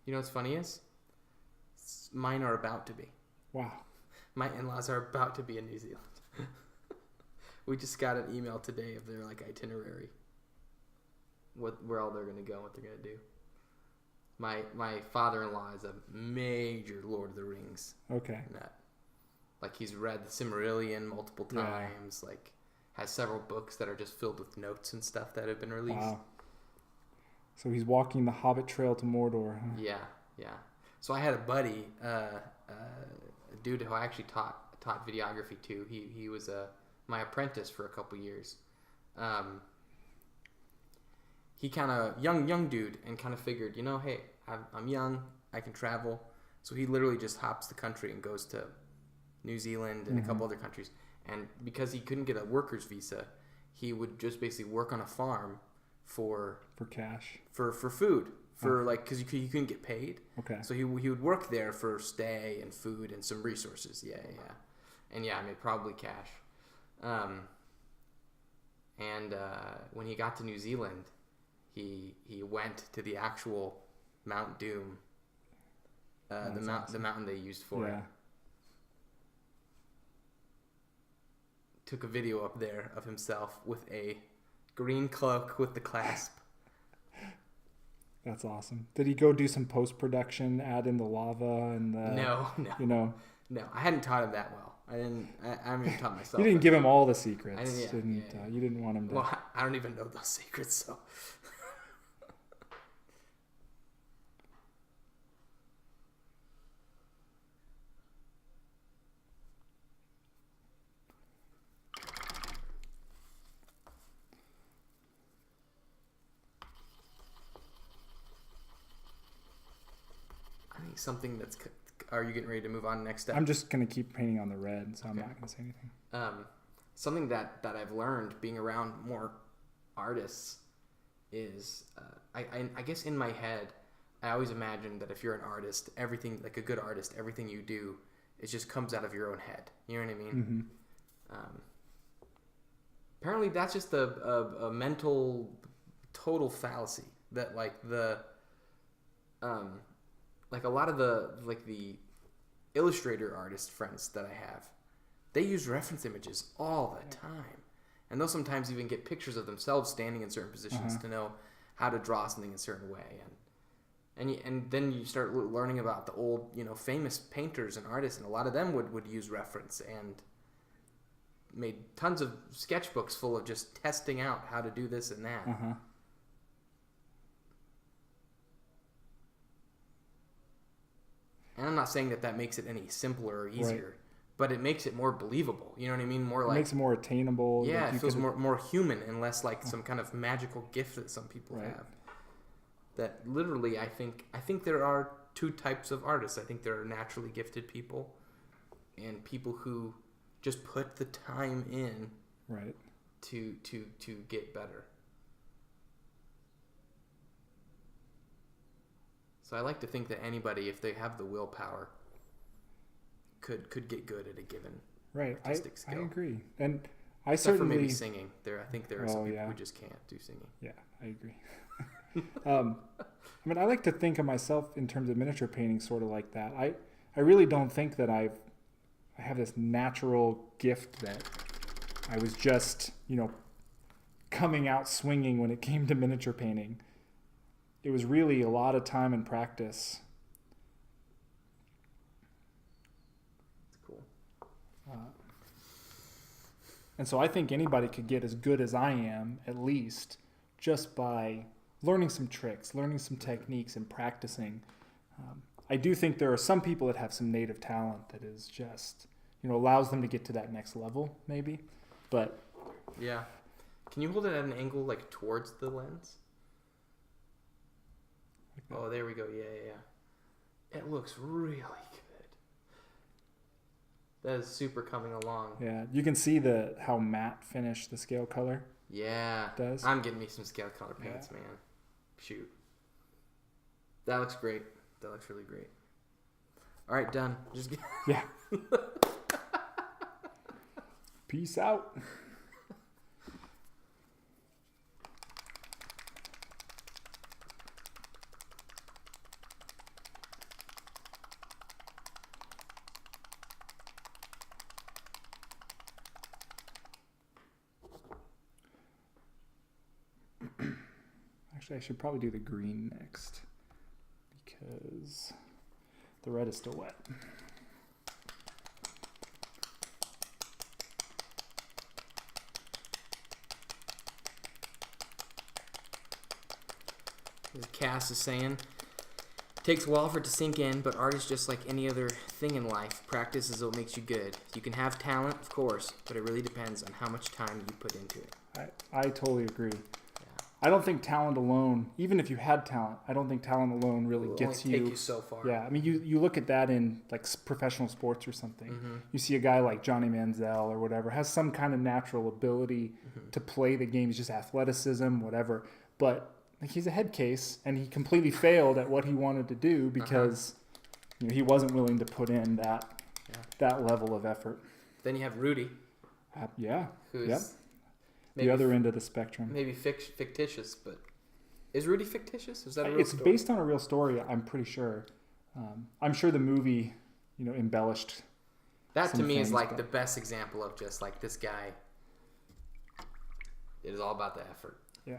You know what's funny is? Mine are about to be. Wow. My in-laws are about to be in New Zealand. We just got an email today of their itinerary. Where all they're going to go, what they're going to do. My father-in-law is a major Lord of the Rings nut. He's read the Silmarillion multiple times. Yeah. Has several books that are just filled with notes and stuff that have been released. Wow. So he's walking the Hobbit trail to Mordor. Huh? Yeah. So I had a buddy, a dude who I actually taught videography to. He was my apprentice for a couple years. He kind of young dude, and kind of figured, hey, I'm young, I can travel. So he literally just hops the country and goes to New Zealand and a couple other countries. And because he couldn't get a worker's visa, he would just basically work on a farm for cash, for food, because you couldn't get paid. Okay. So he would work there for stay and food and some resources. Yeah. And probably cash. When he got to New Zealand, he went to the actual Mount Doom, the mountain they used for it. Took a video up there of himself with a green cloak with the clasp. That's awesome. Did he go do some post-production, add in the lava and the... No. No, I hadn't taught him that well. I haven't even taught myself. You didn't give him all the secrets. Yeah. You didn't want him to... Well, I don't even know those secrets, so... Something that's... Are you getting ready to move on next step? I'm just going to keep painting on the red, so I'm not going to say anything. Something that I've learned being around more artists is, I guess in my head, I always imagine that if you're an artist, everything, like a good artist, everything you do, it just comes out of your own head. You know what I mean? Mm-hmm. Apparently that's just a mental total fallacy that like like a lot of the illustrator artist friends that I have, they use reference images all the time. And they'll sometimes even get pictures of themselves standing in certain positions to know how to draw something a certain way. And then you start learning about the old, famous painters and artists, and a lot of them would use reference and made tons of sketchbooks full of just testing out how to do this and that. And I'm not saying that makes it any simpler or easier, but it makes it more believable. You know what I mean? More like... It makes it more attainable. Yeah, it feels more human and less like some kind of magical gift that some people have. That literally, I think there are two types of artists. I think there are naturally gifted people and people who just put the time in to get better. So I like to think that anybody, if they have the willpower, could get good at a given artistic skill. I agree, and Except for maybe singing. I think there are some people who just can't do singing. Yeah, I agree. I mean, I like to think of myself in terms of miniature painting, sort of like that. I really don't think that I have this natural gift that I was just coming out swinging when it came to miniature painting. It was really a lot of time and practice. That's cool. And so I think anybody could get as good as I am, at least, just by learning some tricks, learning some techniques, and practicing. I do think there are some people that have some native talent that is just, allows them to get to that next level, maybe. But yeah. Can you hold it at an angle, like, towards the lens? Oh, there we go. Yeah. It looks really good. That is super coming along. Yeah, you can see how matte finish the scale color does. I'm getting me some scale color paints, man. Shoot. That looks great. That looks really great. All right, done. Yeah. Peace out. Actually, I should probably do the green next because the red is still wet. As Cass is saying, it takes a while for it to sink in, but art is just like any other thing in life. Practice is what makes you good. You can have talent, of course, but it really depends on how much time you put into it. I totally agree. I don't think talent alone, even if you had talent, I don't think talent alone really gets you. Take you so far. Yeah, I mean, you look at that in like professional sports or something. Mm-hmm. You see a guy like Johnny Manziel or whatever has some kind of natural ability to play the game. He's just athleticism, whatever. But like, he's a head case, and he completely failed at what he wanted to do because he wasn't willing to put in that level of effort. Then you have Rudy. Who's the other end of the spectrum. Maybe fictitious, but is Rudy fictitious? Is that a real story? It's based on a real story, I'm pretty sure. I'm sure the movie, embellished. That to me is like the best example of just like this guy. It is all about the effort. Yeah.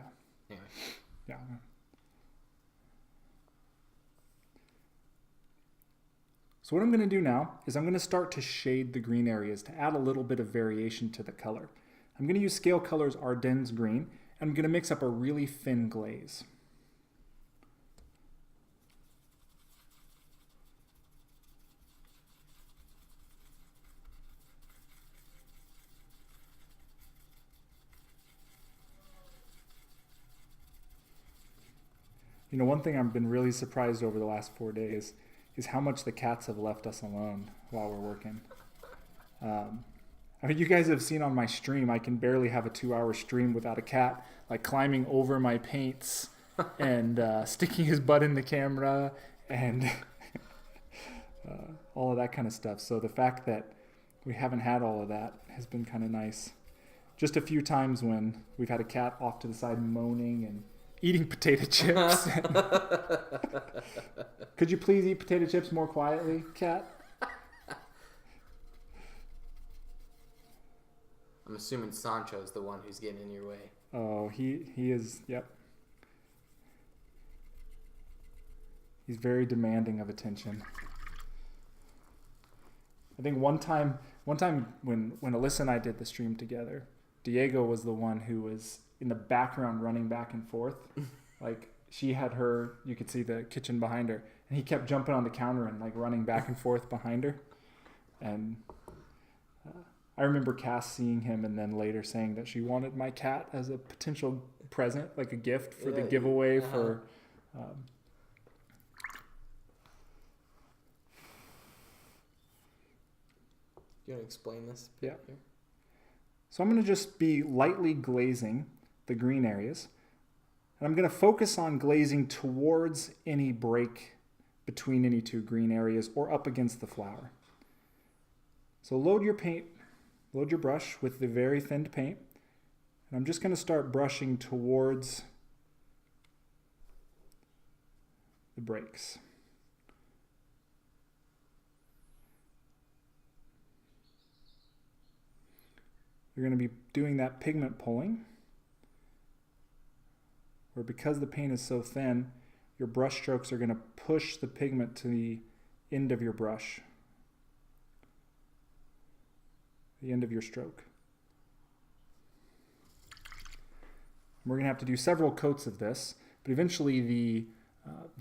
Anyway. Yeah. So what I'm going to do now is I'm going to start to shade the green areas to add a little bit of variation to the color. I'm going to use Scale Colors Ardennes Green, and I'm going to mix up a really thin glaze. You know, one thing I've been really surprised over the last 4 days is how much the cats have left us alone while we're working. I mean, you guys have seen on my stream, I can barely have a 2-hour stream without a cat like climbing over my paints and sticking his butt in the camera and all of that kind of stuff. So the fact that we haven't had all of that has been kind of nice. Just a few times when we've had a cat off to the side moaning and eating potato chips. Could you please eat potato chips more quietly, cat? I'm assuming Sancho's the one who's getting in your way. Oh, he is, yep. He's very demanding of attention. I think one time when Alyssa and I did the stream together, Diego was the one who was in the background running back and forth. Like, she had her, you could see the kitchen behind her, and he kept jumping on the counter and like running back and forth behind her. And I remember Cass seeing him and then later saying that she wanted my cat as a potential present, like a gift for the giveaway for... You want to explain this? Yeah. Here? So I'm going to just be lightly glazing the green areas. And I'm going to focus on glazing towards any break between any two green areas or up against the flower. So load your brush with the very thinned paint. And I'm just going to start brushing towards the breaks. You're going to be doing that pigment pulling, where because the paint is so thin, your brush strokes are going to push the pigment to the end of your brush, the end of your stroke. We're going to have to do several coats of this, but eventually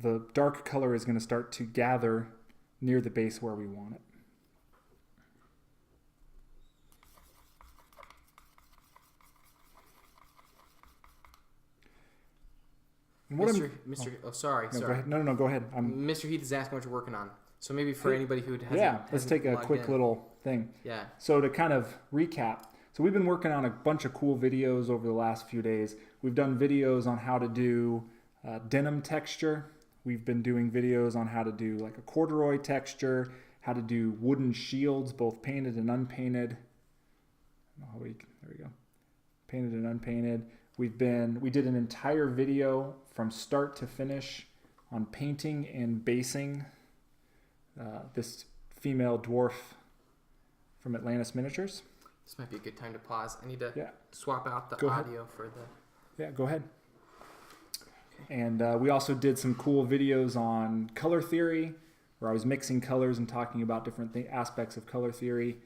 the dark color is going to start to gather near the base where we want it. Sorry. Go ahead. No, go ahead. Mr. Heath is asking what you're working on. So maybe for anybody who hasn't... Yeah, let's take a quick little thing. Yeah. So to kind of recap, so we've been working on a bunch of cool videos over the last few days. We've done videos on how to do denim texture. We've been doing videos on how to do like a corduroy texture, how to do wooden shields, both painted and unpainted. There we go. Painted and unpainted. We did an entire video from start to finish on painting and basing this female dwarf from Atlantis Miniatures. This might be a good time to pause. I need to swap out the go audio ahead. for the... Yeah, go ahead. Okay. And we also did some cool videos on color theory, where I was mixing colors and talking about different aspects of color theory.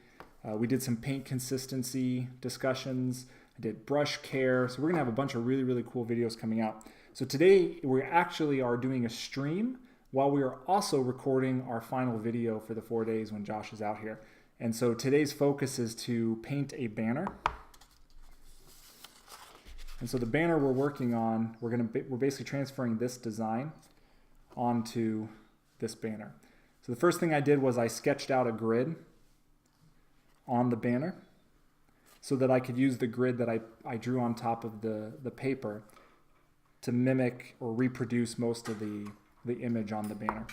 We did some paint consistency discussions. I did brush care. So we're going to have a bunch of really, really cool videos coming out. So today we actually are doing a stream while we are also recording our final video for the 4 days when Josh is out here. And so today's focus is to paint a banner. And so the banner we're working on, we're basically transferring this design onto this banner. So the first thing I did was I sketched out a grid on the banner, so that I could use the grid that I drew on top of the paper to mimic or reproduce most of the image on the banner.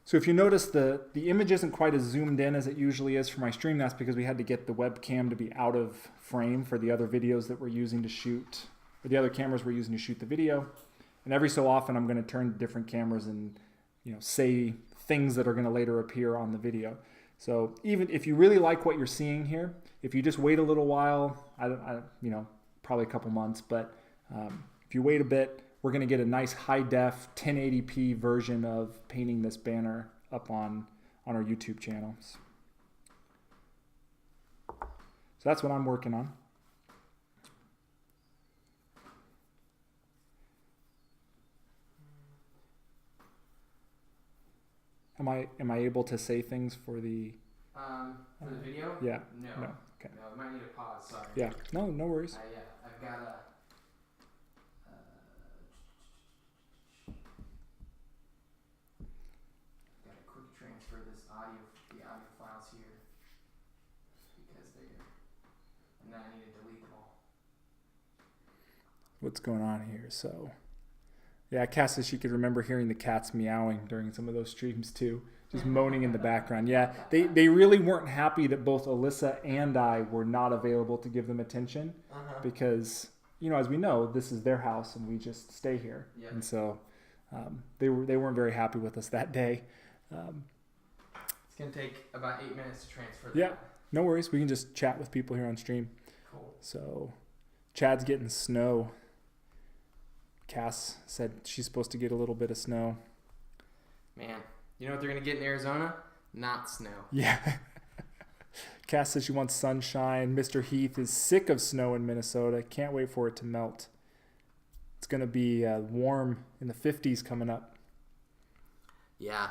So if you notice, the image isn't quite as zoomed in as it usually is for my stream. That's because we had to get the webcam to be out of frame for the other videos that we're using to shoot, or the other cameras we're using to shoot the video. And every so often I'm going to turn to different cameras and say things that are going to later appear on the video. So even if you really like what you're seeing here, if you just wait a little while, probably a couple months, but if you wait a bit, we're going to get a nice high def 1080p version of painting this banner up on on our YouTube channels. So that's what I'm working on. Am I able to say things for the video? Yeah. No. Okay. No, I might need a pause. Sorry. Yeah. No worries. I've got a. Got to quick transfer the audio files here, because and then I need to delete them all. What's going on here? So, yeah, Cass says she could remember hearing the cats meowing during some of those streams too, just moaning in the background. Yeah, they really weren't happy that both Alyssa and I were not available to give them attention, because, you know, as we know, this is their house and we just stay here. Yep. And so they weren't very happy with us that day. It's going to take about 8 minutes to transfer that. Yeah, no worries. We can just chat with people here on stream. Cool. So Chad's getting snow. Cass said she's supposed to get a little bit of snow. Man, you know what they're going to get in Arizona? Not snow. Yeah. Cass says she wants sunshine. Mr. Heath is sick of snow in Minnesota. Can't wait for it to melt. It's going to be warm in the 50s coming up. Yeah.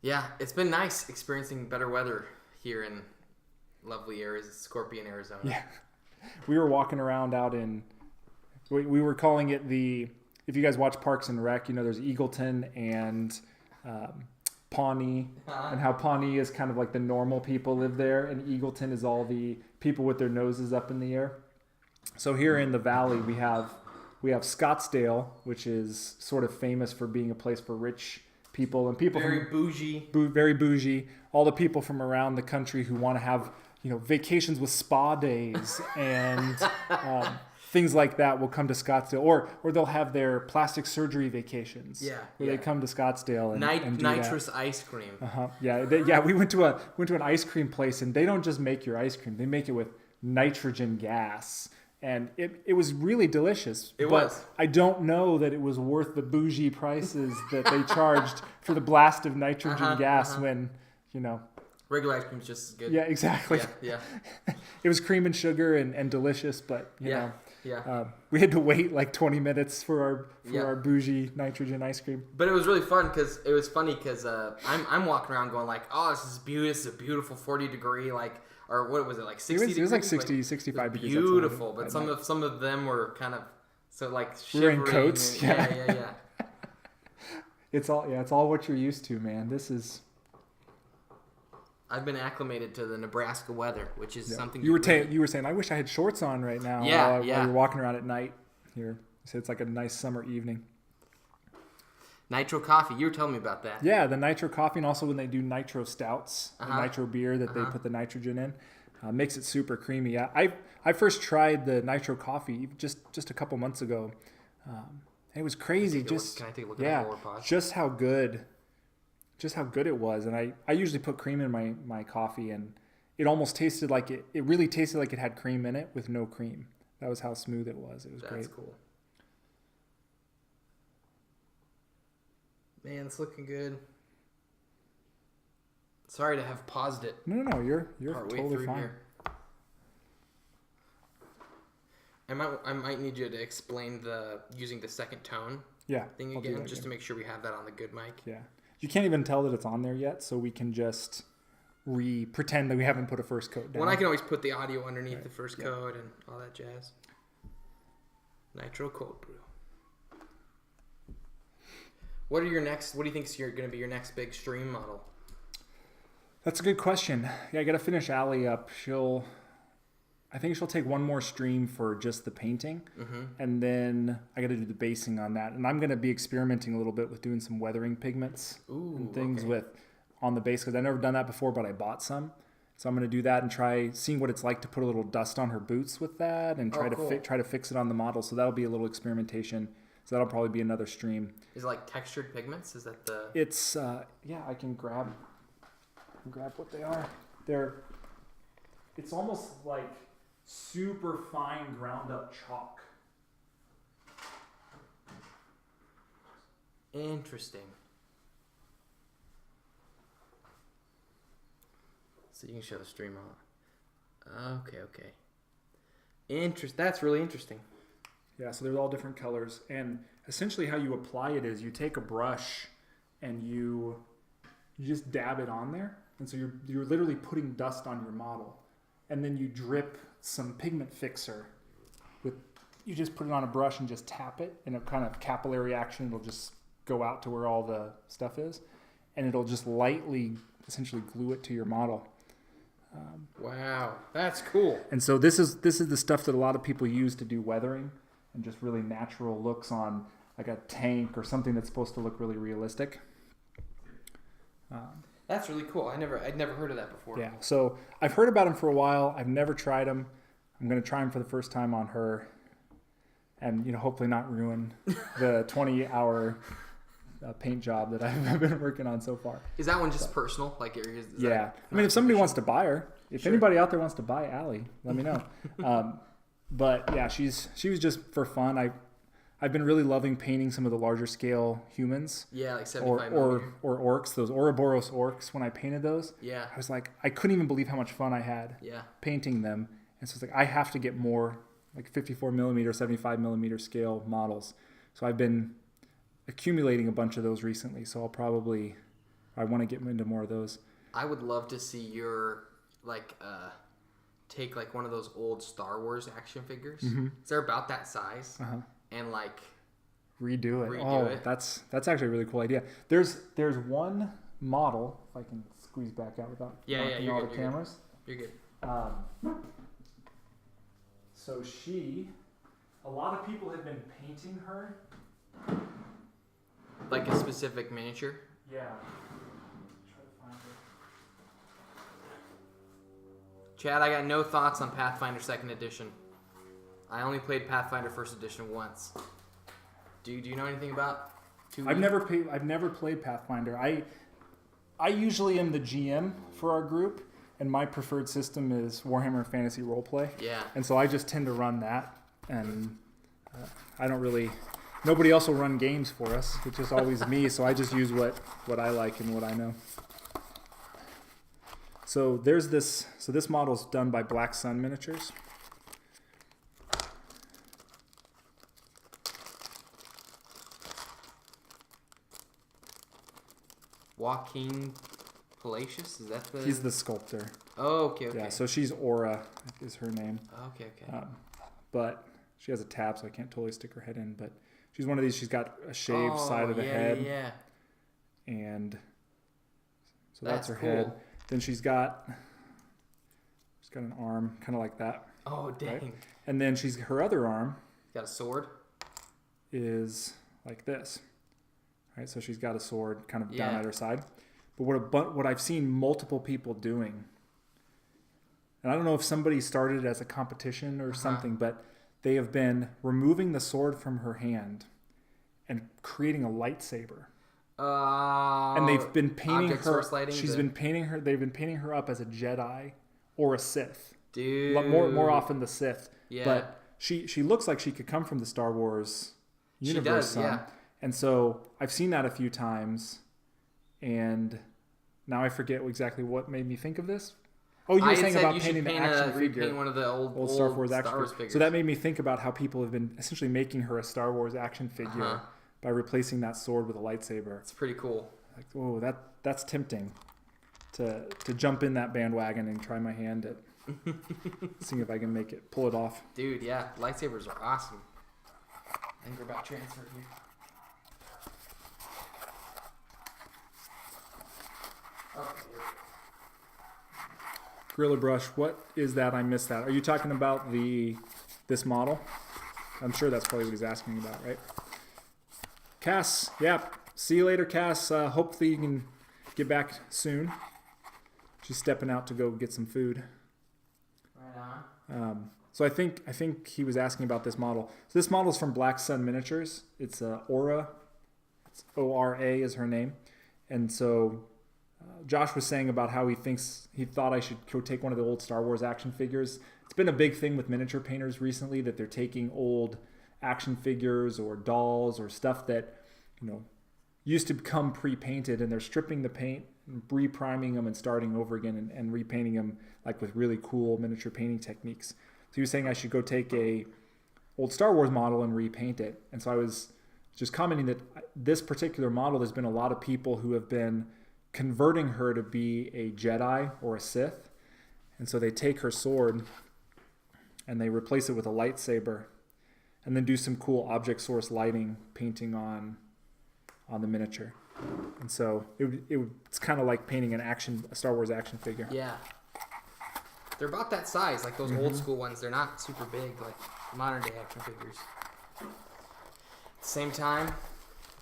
Yeah, it's been nice experiencing better weather here in lovely Scorpion, Arizona. Yeah. We were walking around out in, we were calling it if you guys watch Parks and Rec, you know, there's Eagleton and Pawnee, and how Pawnee is kind of like the normal people live there, and Eagleton is all the people with their noses up in the air. So here in the valley, we have Scottsdale, which is sort of famous for being a place for rich people and people very bougie. Very bougie. All the people from around the country who want to have, you know, vacations with spa days and things like that will come to Scottsdale, or they'll have their plastic surgery vacations. Yeah, where they come to Scottsdale and do nitrous that. ice cream. Yeah, we went to an ice cream place, and they don't just make your ice cream; they make it with nitrogen gas. And it was really delicious. But I don't know that it was worth the bougie prices that they charged for the blast of nitrogen gas when, you know. Regular ice cream's just as good. Yeah, exactly. Yeah. It was cream and sugar and delicious, but, you know. Yeah. We had to wait like 20 minutes for our bougie nitrogen ice cream. But it was really fun because I'm walking around going like, oh, this is beautiful. It's a beautiful 40-degree, like, or what was it, like 60 degrees? It was like 60, 65 degrees. Beautiful, but some of them were kind of like shivering. We're in coats. And, yeah. It's all what you're used to, man. This is. I've been acclimated to the Nebraska weather, which is something. You were saying I wish I had shorts on right now. While you're walking around at night here. So it's like a nice summer evening. Nitro coffee. You were telling me about that. Yeah, the nitro coffee, and also when they do nitro stouts, the nitro beer that they put the nitrogen in, makes it super creamy. Yeah, I first tried the nitro coffee just a couple months ago. It was crazy. Can I take a look at the forward pause? Just how good it was. And I usually put cream in my coffee, and it almost tasted like it really tasted like it had cream in it with no cream. That was how smooth it was. It was great. That's cool. Man, it's looking good. Sorry to have paused it. No, you're totally fine. Here. I might need you to explain using the second tone thing again, just to make sure we have that on the good mic. Yeah. You can't even tell that it's on there yet, so we can just pretend that we haven't put a first coat down. Well, I can always put the audio underneath the first coat and all that jazz. Nitro cold brew. What do you think is going to be your next big stream model? That's a good question. Yeah, I got to finish Allie up. I think she'll take one more stream for just the painting, and then I got to do the basing on that. And I'm going to be experimenting a little bit with doing some weathering pigments and things on the base, because I've never done that before, but I bought some. So I'm going to do that and try seeing what it's like to put a little dust on her boots with that, and try to fix it on the model. So that'll be a little experimentation. So that'll probably be another stream. Is it like textured pigments? Is that the? It's I can grab what they are. It's almost like super fine ground up chalk. Interesting. So you can show the stream on. Okay. That's really interesting. Yeah, so they're all different colors. And essentially how you apply it is you take a brush and you just dab it on there. And so you're literally putting dust on your model. And then you drip some pigment fixer. You just put it on a brush and just tap it. In a kind of capillary action, it'll just go out to where all the stuff is. And it'll just lightly, essentially glue it to your model. Wow, that's cool. And so this is the stuff that a lot of people use to do weathering and just really natural looks on like a tank or something that's supposed to look really realistic. That's really cool. I'd never heard of that before. Yeah, so I've heard about them for a while. I've never tried them. I'm going to try them for the first time on her, and hopefully not ruin the 20-hour paint job that I've been working on so far. Is that one just personal? Like, yeah. I mean, if somebody wants to buy her, if anybody out there wants to buy Allie, let me know. But yeah, she was just for fun. I've been really loving painting some of the larger scale humans. Yeah, like 75 or orcs, those Ouroboros orcs. When I painted those, yeah, I was like, I couldn't even believe how much fun I had painting them. And so it's like, I have to get more like 54 millimeter, 75 millimeter scale models. So I've been accumulating a bunch of those recently. So I want to get into more of those. I would love to see your take like one of those old Star Wars action figures. Mm-hmm. They're about that size, and like redo it. That's actually a really cool idea. There's one model, if I can squeeze back out without knocking all the cameras. You're good. So a lot of people have been painting her. Like a specific miniature? Yeah. Try to find her. Chad, I got no thoughts on Pathfinder 2nd Edition. I only played Pathfinder 1st Edition once. Do you know anything about 2E? I've never played Pathfinder. I usually am the GM for our group, and my preferred system is Warhammer Fantasy Roleplay. Yeah. And so I just tend to run that, and I don't really... Nobody else will run games for us. It's just always me, so I just use what I like and what I know. So there's this. So this model's done by Black Sun Miniatures. Joaquin Palacios? Is that the... He's the sculptor. Oh, okay. Yeah, so she's Aura is her name. Okay. But she has a tab, so I can't totally stick her head in, but... She's one of these. She's got a shaved side of the head. Yeah. And so that's her cool. head. Then she's got an arm kind of like that. Oh, dang. Right? And then her other arm. Got a sword? Is like this. Right? So she's got a sword kind of down at her side. But what I've seen multiple people doing, and I don't know if somebody started it as a competition or something, but they have been removing the sword from her hand and creating a lightsaber. And they've been painting her. They've been painting her up as a Jedi or a Sith. Dude. More often the Sith. Yeah. But she looks like she could come from the Star Wars universe. She does, yeah. And so I've seen that a few times, and now I forget exactly what made me think of this. Oh, you were saying about painting the action figure. Paint one of the old Star Wars action figures. So that made me think about how people have been essentially making her a Star Wars action figure by replacing that sword with a lightsaber. It's pretty cool. Like, oh, that's tempting to jump in that bandwagon and try my hand at seeing if I can pull it off. Dude, yeah, lightsabers are awesome. I think we're about to transfer here. Okay. Gorilla Brush, what is that? I missed that. Are you talking about this model? I'm sure that's probably what he's asking about, right? Cass, see you later, Cass. Hopefully you can get back soon. She's stepping out to go get some food. Right on. So I think he was asking about this model. So this model is from Black Sun Miniatures. It's Aura. It's O-R-A is her name. And so Josh was saying about how he thought I should go take one of the old Star Wars action figures. It's been a big thing with miniature painters recently that they're taking old action figures or dolls or stuff that used to come pre-painted, and they're stripping the paint re-priming them and starting over again and repainting them like with really cool miniature painting techniques. So he was saying I should go take a old Star Wars model and repaint it. And so I was just commenting that this particular model, there's been a lot of people who have been converting her to be a Jedi or a Sith. And so they take her sword and they replace it with a lightsaber and then do some cool object source lighting painting on the miniature. And so it's kind of like painting a Star Wars action figure. Yeah. They're about that size, like those old school ones. They're not super big like modern day action figures. At the same time,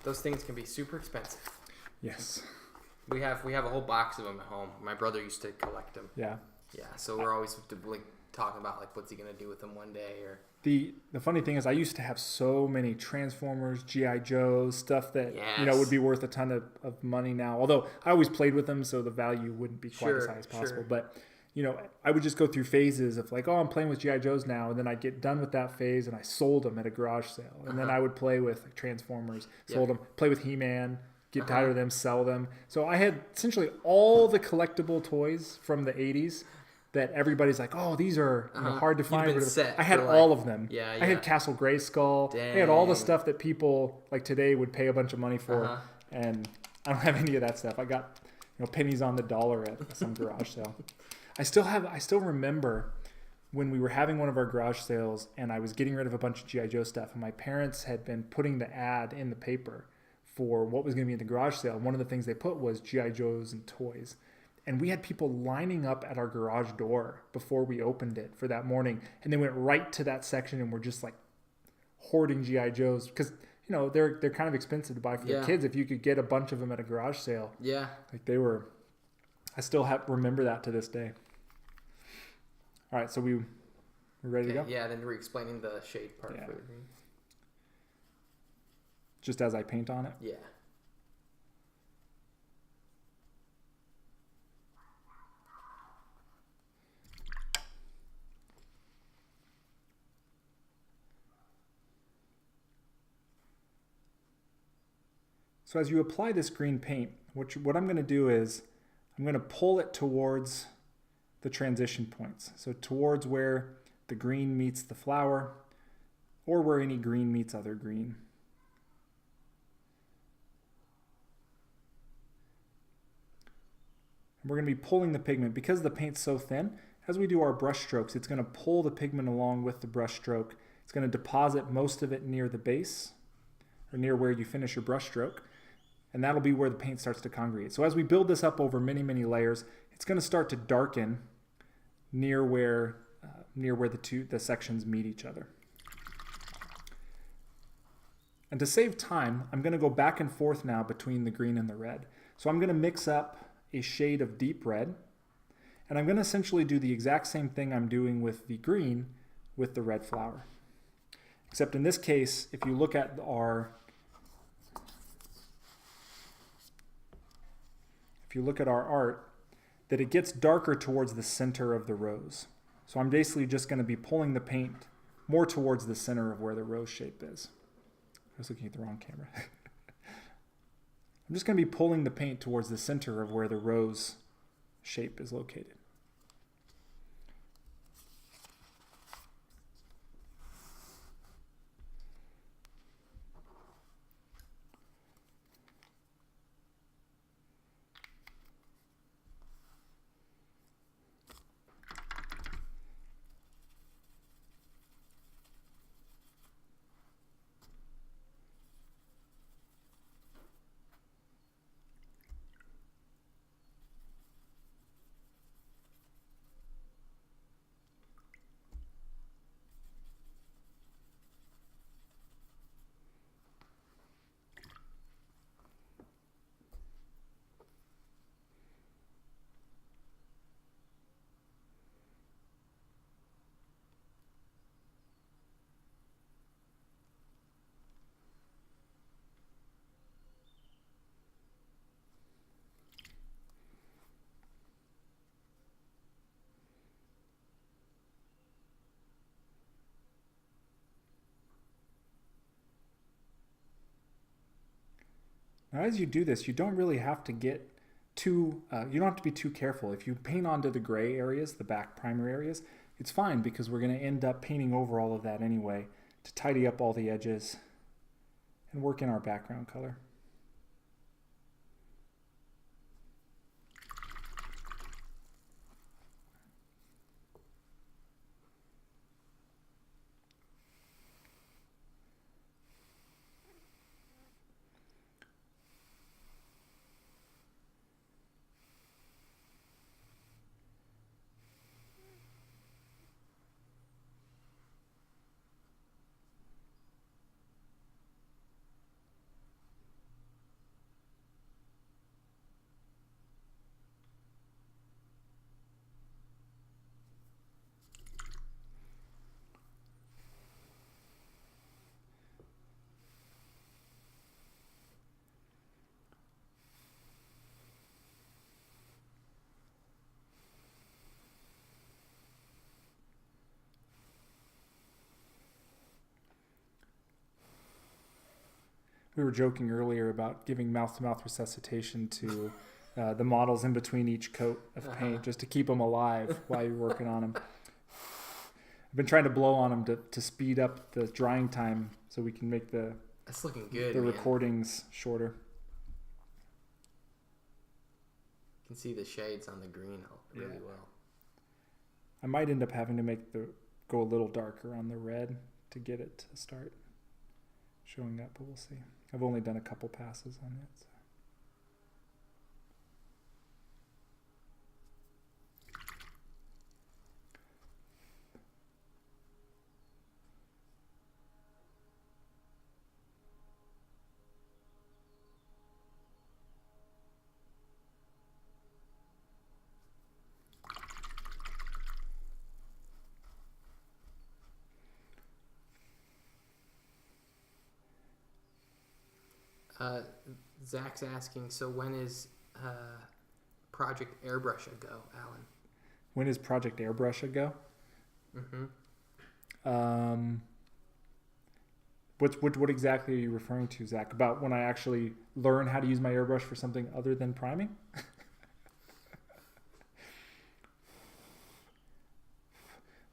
those things can be super expensive. Yes. We have a whole box of them at home. My brother used to collect them. Yeah. Yeah, so we're always like talking about like what's he gonna do with them one day or. The funny thing is I used to have so many Transformers, G.I. Joes, stuff that would be worth a ton of money now. Although I always played with them, so the value wouldn't be quite as high as possible. Sure. But I would just go through phases of like, oh, I'm playing with G.I. Joes now, and then I'd get done with that phase and I sold them at a garage sale. And then I would play with like, Transformers, sold them, play with He-Man, get tired of them, sell them. So I had essentially all the collectible toys from the 80s that everybody's like, oh, these are hard to find. I had all of them. Yeah. I had Castle Grayskull. Dang. I had all the stuff that people like today would pay a bunch of money for. And I don't have any of that stuff. I got pennies on the dollar at some garage sale. I still remember when we were having one of our garage sales and I was getting rid of a bunch of G.I. Joe stuff and my parents had been putting the ad in the paper for what was going to be in the garage sale. And one of the things they put was G.I. Joes and toys. And we had people lining up at our garage door before we opened it for that morning. And they went right to that section and were just like hoarding G.I. Joes because, they're kind of expensive to buy for the kids if you could get a bunch of them at a garage sale. Yeah. Like they were, I still remember that to this day. All right, so we're ready to go? Yeah, then we're explaining the shade part for the green. Just as I paint on it? Yeah. So as you apply this green paint, what I'm going to do is I'm going to pull it towards the transition points. So towards where the green meets the flower or where any green meets other green. And we're going to be pulling the pigment because the paint's so thin. As we do our brush strokes, it's going to pull the pigment along with the brush stroke. It's going to deposit most of it near the base or near where you finish your brush stroke. And that'll be where the paint starts to congregate. So as we build this up over many, many layers, it's going to start to darken near where the sections meet each other. And to save time, I'm going to go back and forth now between the green and the red. So I'm going to mix up a shade of deep red, and I'm going to essentially do the exact same thing I'm doing with the green with the red flower. Except in this case, if you look at our art, that it gets darker towards the center of the rose. So I'm basically just going to be pulling the paint more towards the center of where the rose shape is. I was looking at the wrong camera. I'm just going to be pulling the paint towards the center of where the rose shape is located. Now, as you do this, you don't really have to get you don't have to be too careful. If you paint onto the gray areas, the back primary areas, it's fine because we're going to end up painting over all of that anyway to tidy up all the edges and work in our background color. We were joking earlier about giving mouth-to-mouth resuscitation to the models in between each coat of paint just to keep them alive while you're working on them. I've been trying to blow on them to speed up the drying time so we can make that's looking good, the recordings shorter. You can see the shades on the green really well. I might end up having to go a little darker on the red to get it to start showing up, but we'll see. I've only done a couple passes on it. So. Zach's asking, so when is Project Airbrush a go, Alan? When is Project Airbrush a go? Mm-hmm. What exactly are you referring to, Zach? About when I actually learn how to use my airbrush for something other than priming?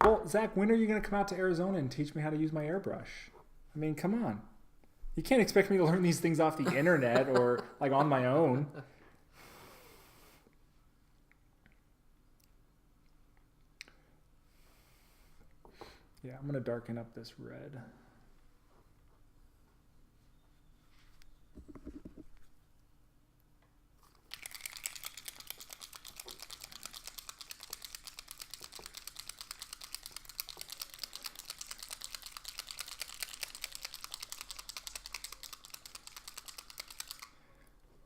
Well, Zach, when are you going to come out to Arizona and teach me how to use my airbrush? I mean, come on. You can't expect me to learn these things off the internet or like on my own. Yeah, I'm going to darken up this red.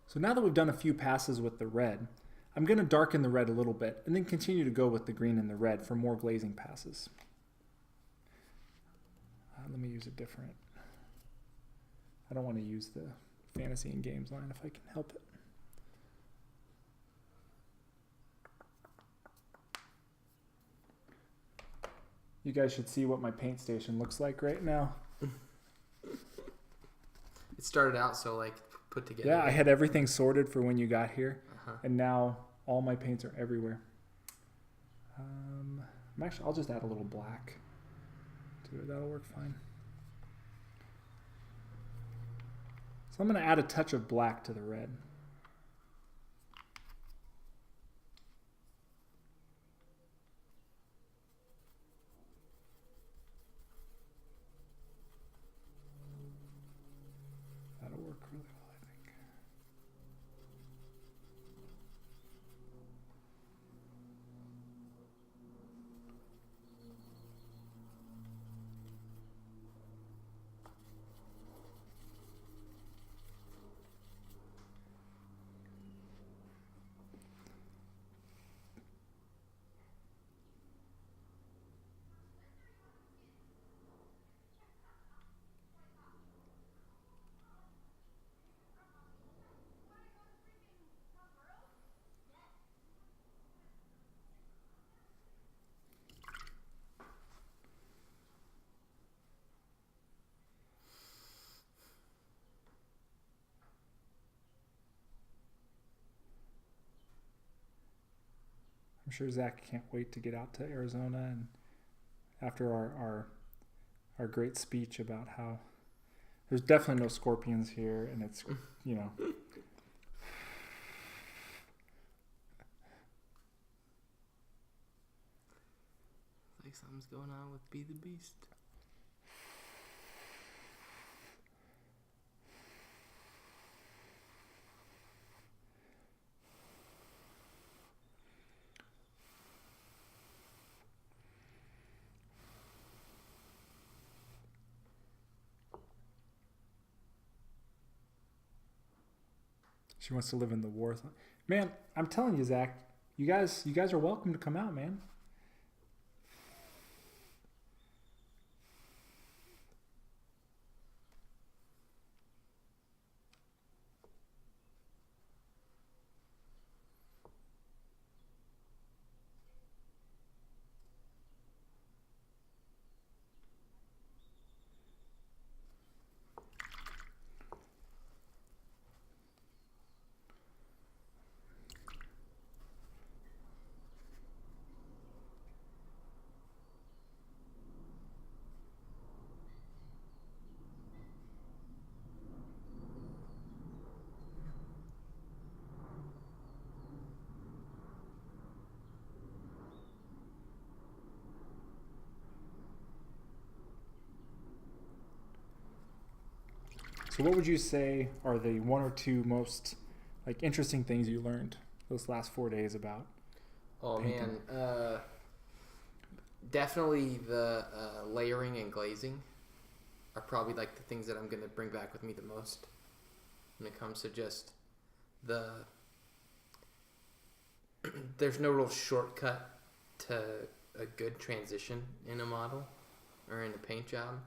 So now that we've done a few passes with the red, I'm going to darken the red a little bit and then continue to go with the green and the red for more glazing passes. Let me use a different. I don't want to use the fantasy and games line if I can help it. You guys should see what my paint station looks like right now. It started out so like put together. Yeah, I had everything sorted for when you got here, and now all my paints are everywhere. I'll just add a little black to it. That'll work fine. So I'm going to add a touch of black to the red. That'll work really well, I think. I'm sure Zach can't wait to get out to Arizona and after our great speech about how there's definitely no scorpions here and it's, you know. Like something's going on with Be the Beast. She wants to live in the war. Man, I'm telling you, Zach, you guys are welcome to come out, man. So what would you say are the one or two most interesting things you learned those last 4 days about painting? Man, definitely the layering and glazing are probably like the things that I'm going to bring back with me the most when it comes to just there's no real shortcut to a good transition in a model or in a paint job.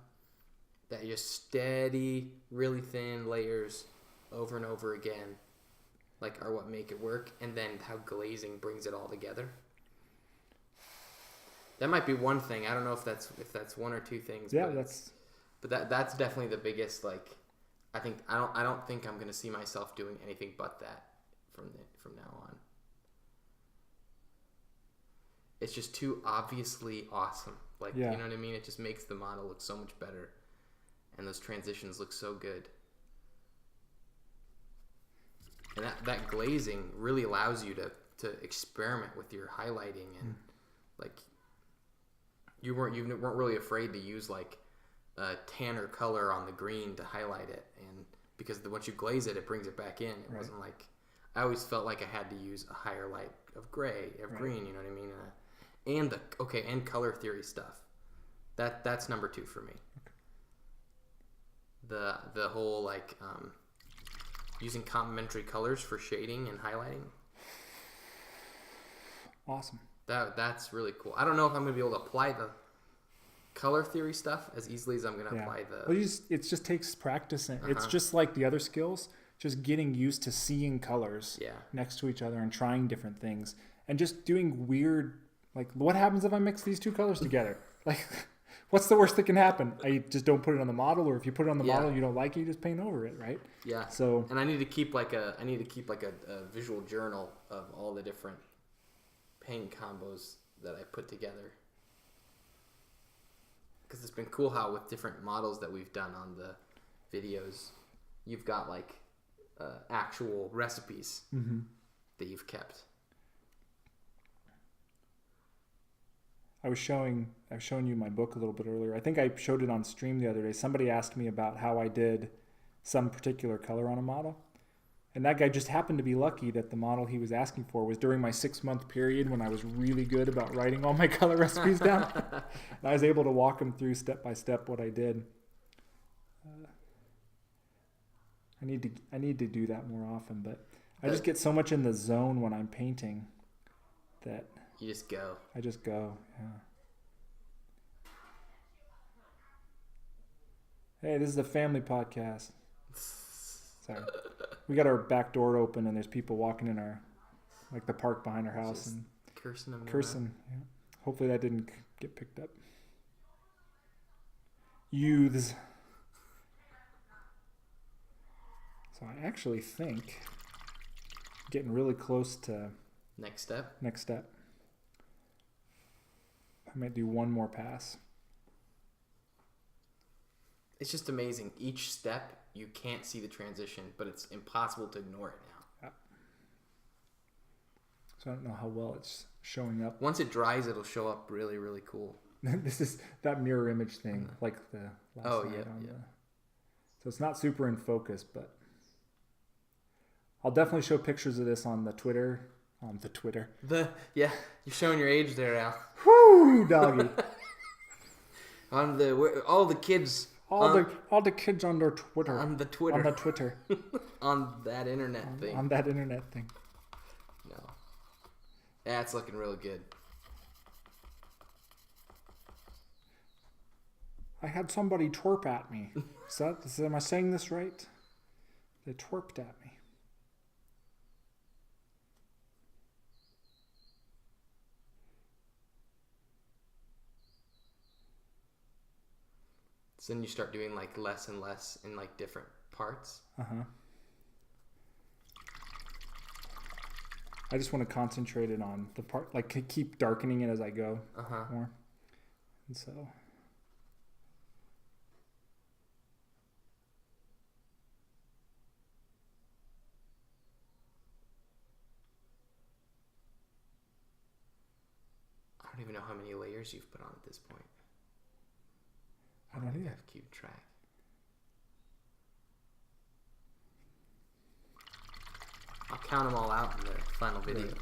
That just steady, really thin layers over and over again, are what make it work, and then how glazing brings it all together. That might be one thing. I don't know if that's one or two things. Yeah, but that's definitely the biggest. I don't think I'm gonna see myself doing anything but that from now on. It's just too obviously awesome. You know what I mean? It just makes the model look so much better. And those transitions look so good. And that glazing really allows you to experiment with your highlighting and you weren't really afraid to use a tanner color on the green to highlight it, and because once you glaze it, it brings it back in. It wasn't I always felt like I had to use a higher light of gray, of green, you know what I mean? And color theory stuff. That's number 2 for me. The whole using complementary colors for shading and highlighting. Awesome. That's really cool. I don't know if I'm gonna be able to apply the color theory stuff as easily as I'm gonna apply the. Well, it just takes practice, and it's just like the other skills. Just getting used to seeing colors next to each other and trying different things, and just doing weird what happens if I mix these two colors together? What's the worst that can happen? I just don't put it on the model, or if you put it on the model, you don't like it, you just paint over it, right? Yeah. So, and I need to keep a visual journal of all the different paint combos that I put together. Because it's been cool how with different models that we've done on the videos, you've got actual recipes that you've kept. I was showing you my book a little bit earlier. I think I showed it on stream the other day. Somebody asked me about how I did some particular color on a model. And that guy just happened to be lucky that the model he was asking for was during my 6-month period when I was really good about writing all my color recipes down. And I was able to walk him through step by step what I did. I need to do that more often, but I just get so much in the zone when I'm painting that you just go. I just go, yeah. Hey, this is a family podcast. Sorry. We got our back door open and there's people walking in our, the park behind our house. Just and cursing them. Cursing, yeah. Hopefully that didn't get picked up. Youths. So I actually think getting really close to Next step. I might do one more pass. It's just amazing. Each step, you can't see the transition, but it's impossible to ignore it now. Yeah. So I don't know how well it's showing up. Once it dries, it'll show up really, really cool. This is that mirror image thing, like the last night on the... So it's not super in focus, but I'll definitely show pictures of this on the Twitter. On the Twitter. You're showing your age there, Al. Whoo, doggy. On all the kids. All the kids on their Twitter. On the Twitter. On the Twitter. On that internet thing. On that internet thing. No. Yeah, it's looking real good. I had somebody twerp at me. Am I saying this right? They twerped at me. So then you start doing like less and less in like different parts. Uh-huh. I just want to concentrate it on the part, like keep darkening it as I go more. And so... I don't even know how many layers you've put on at this point. I don't either. I've kept track. I'll count them all out in the final video. Right.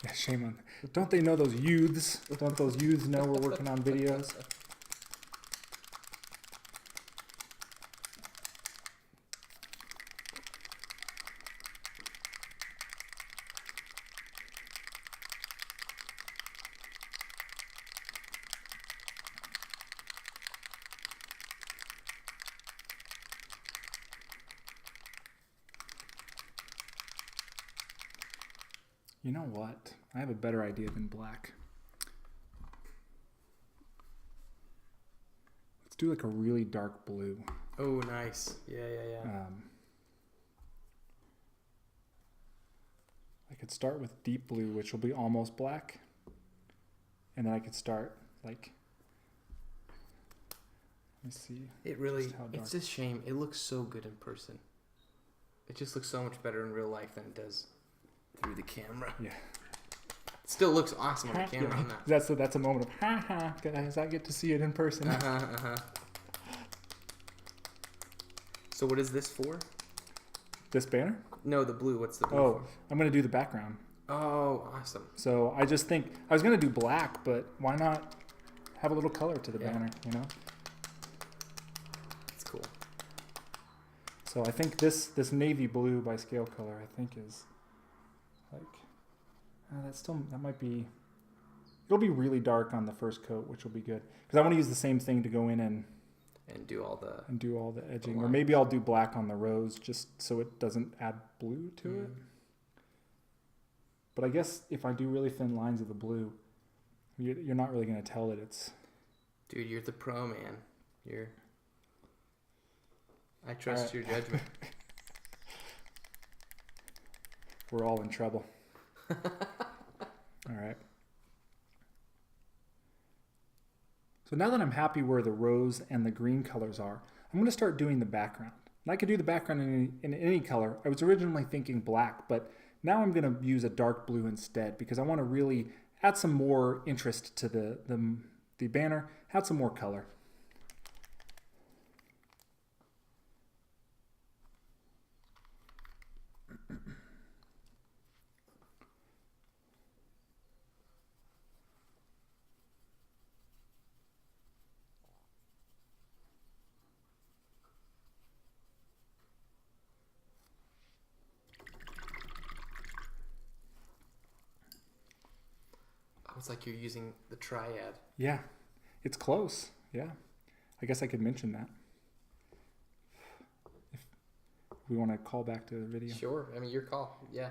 Yeah, shame on... Don't they know those youths? Don't those youths know we're working on videos? You know what? I have a better idea than black. Let's do like a really dark blue. Oh, nice. Yeah. I could start with deep blue, which will be almost black. And then I could start like... Let me see. It's a shame. It looks so good in person. It just looks so much better in real life than it does through the camera. Yeah. It still looks awesome on the camera. Yeah. That's a moment of ha guys, I get to see it in person. So what is this for? This banner? No, the blue. What's the blue for? I'm gonna do the background. Oh, awesome. So I just think I was gonna do black, but why not have a little color to the banner, you know? That's cool. So I think this navy blue by Scale Color, I think is like, that might be, it'll be really dark on the first coat, which will be good. Because I want to use the same thing to go in and do all the edging. Or maybe I'll do black on the rose just so it doesn't add blue to it. But I guess if I do really thin lines of the blue, you're not really going to tell that it's... Dude, you're the pro, man. I trust your judgment. We're all in trouble. All right. So now that I'm happy where the rose and the green colors are, I'm going to start doing the background. And I could do the background in any color. I was originally thinking black, but now I'm going to use a dark blue instead because I want to really add some more interest to the banner, add some more color. It's like you're using the triad. Yeah, it's close. Yeah, I guess I could mention that. If we want to call back to the video. Sure. I mean, your call. Yeah.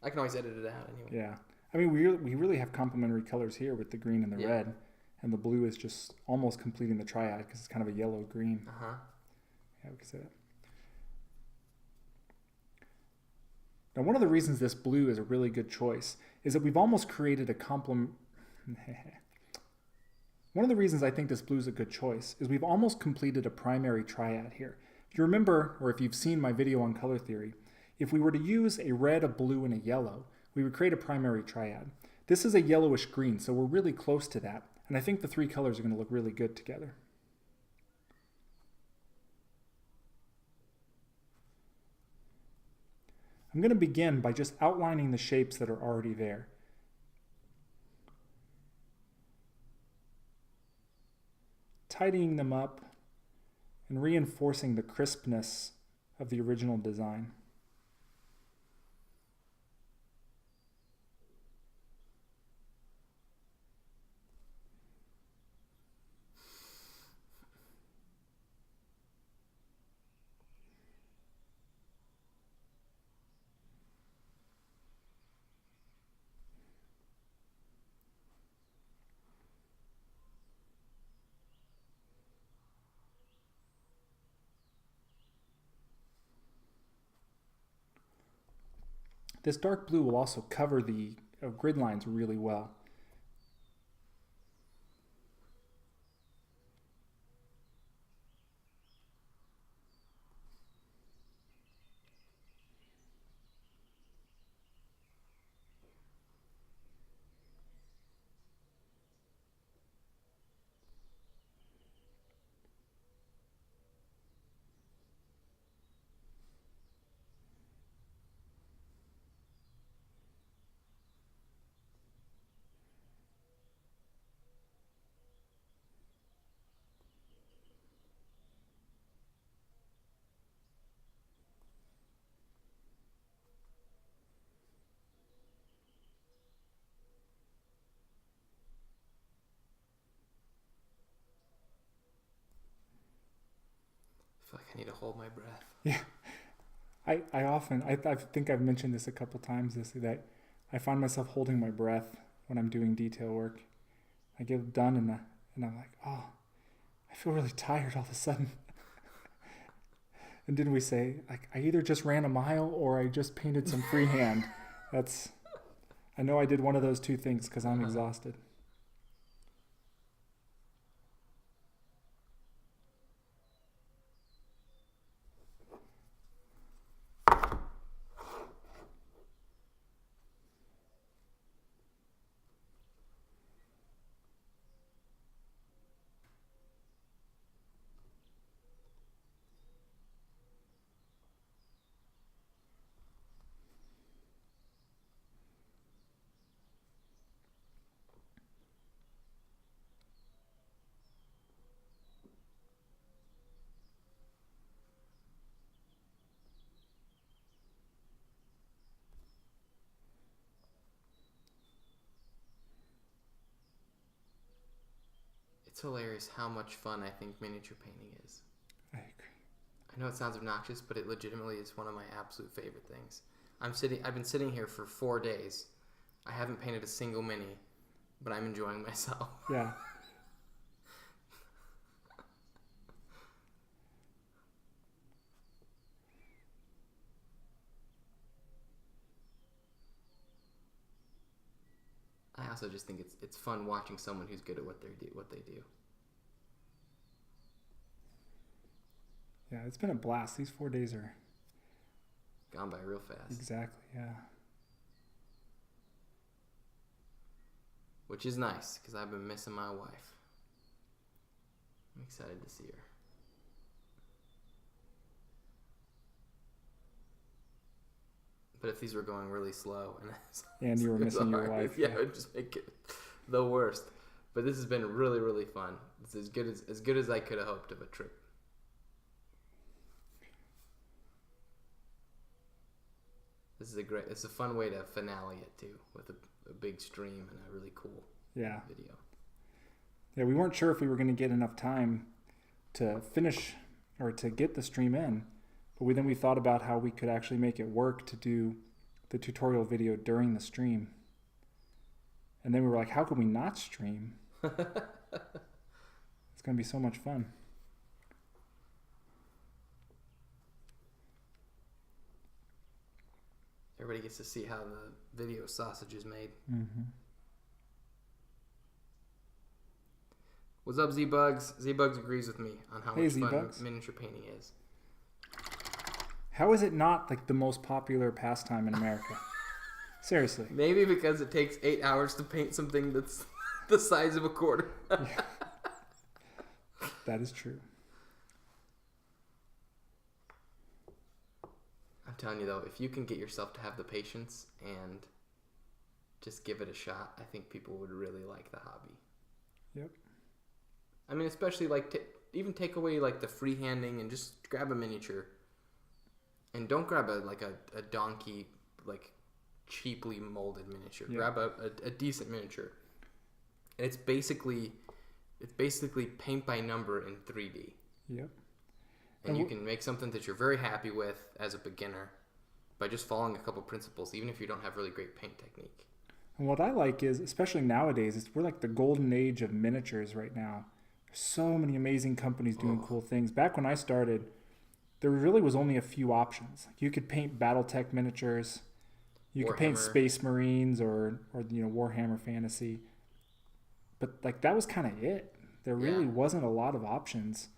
I can always edit it out anyway. Yeah. I mean, we really have complementary colors here with the green and the red, and the blue is just almost completing the triad because it's kind of a yellow-green. Uh-huh. Yeah, we can say that. Now, one of the reasons this blue is a really good choice is that we've almost created a complement. One of the reasons I think this blue is a good choice is we've almost completed a primary triad here. If you remember, or if you've seen my video on color theory, if we were to use a red, a blue, and a yellow, we would create a primary triad. This is a yellowish green, so we're really close to that. And I think the three colors are going to look really good together. I'm going to begin by just outlining the shapes that are already there. Tidying them up and reinforcing the crispness of the original design. This dark blue will also cover the grid lines really well. I feel like I need to hold my breath. Yeah. I think I've mentioned this a couple times, that I find myself holding my breath when I'm doing detail work. I get it done and I'm like, oh, I feel really tired all of a sudden. And didn't we say, like, I either just ran a mile or I just painted some freehand. I know I did one of those two things because I'm exhausted. It's hilarious how much fun I think miniature painting is. I agree. I know it sounds obnoxious, but it legitimately is one of my absolute favorite things. I've been sitting here for 4 days. I haven't painted a single mini, but I'm enjoying myself. Yeah. I also just think it's fun watching someone who's good at what they do. Yeah, it's been a blast. These 4 days are gone by real fast. Exactly, yeah. Which is nice, because I've been missing my wife. I'm excited to see her. But if these were going really slow and you were missing your wife, yeah, it would just make it the worst. But this has been really, really fun. It's as good as I could have hoped of a trip. It's a fun way to finale it too, with a big stream and a really cool video. Yeah, we weren't sure if we were going to get enough time to finish or to get the stream in, but then we thought about how we could actually make it work to do the tutorial video during the stream. And then we were like, how can we not stream? It's going to be so much fun. Everybody gets to see how the video sausage is made. Mm-hmm. What's up, Z-Bugs? Z-Bugs agrees with me on how much fun miniature painting is. How is it not like the most popular pastime in America? Seriously. Maybe because it takes 8 hours to paint something that's the size of a quarter. Yeah. That is true. I'm telling you though, if you can get yourself to have the patience and just give it a shot, I think people would really like the hobby. Yep. I mean, especially like even take away like the freehanding and just grab a miniature. And don't grab a donkey, like cheaply molded miniature. Yeah. Grab a decent miniature. And it's basically paint by number in 3D. Yep. And you can make something that you're very happy with as a beginner by just following a couple principles, even if you don't have really great paint technique. And what I like is, especially nowadays, we're like the golden age of miniatures right now. There's so many amazing companies doing cool things. Back when I started, there really was only a few options. You could paint BattleTech miniatures. You could paint Space Marines or Warhammer Fantasy. But like that was kind of it. There really wasn't a lot of options.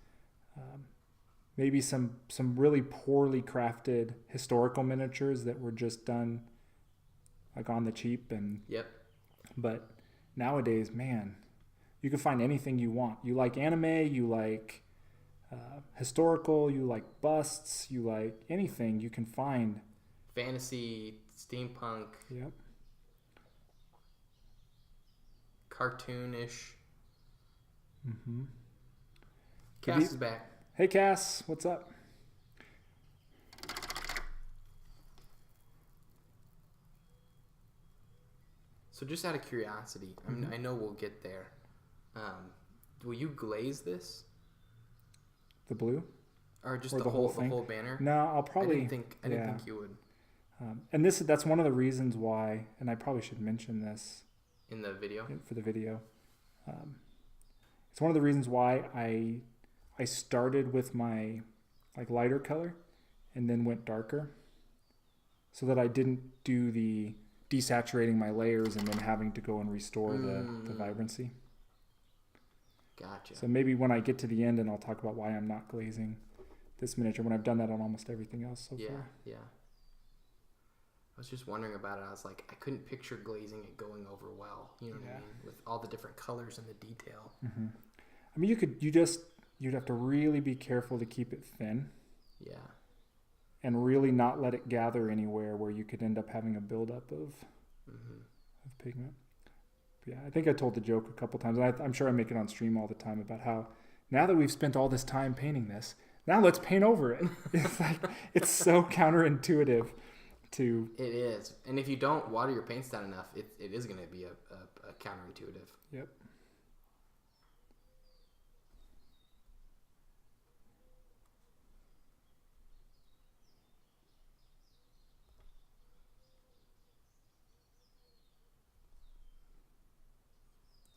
Maybe some really poorly crafted historical miniatures that were just done like on the cheap But nowadays, man, you can find anything you want. You like anime, you like historical, you like busts, you like anything you can find. Fantasy, steampunk. Yep. Cartoonish. Mm-hmm. Cass is back. Hey Cass, what's up? So just out of curiosity, I mean, I know we'll get there. Will you glaze this? The blue? Or just the whole banner? No, I'll probably... I didn't think you would. And that's one of the reasons why, and I probably should mention this... In the video? For the video. It's one of the reasons why I started with my like lighter color and then went darker, so that I didn't do the desaturating my layers and then having to go and restore the vibrancy. Gotcha. So maybe when I get to the end and I'll talk about why I'm not glazing this miniature when I've done that on almost everything else so far. Yeah. I was just wondering about it. I was like, I couldn't picture glazing it going over well. You know what I mean? With all the different colors and the detail. Mm-hmm. I mean, you'd have to really be careful to keep it thin. Yeah. And really not let it gather anywhere where you could end up having a buildup of pigment. But yeah, I think I told the joke a couple times. And I'm sure I make it on stream all the time about how now that we've spent all this time painting this, now let's paint over it. It's like, it's so counterintuitive. It is. And if you don't water your paints down enough, it is going to be a counterintuitive. Yep.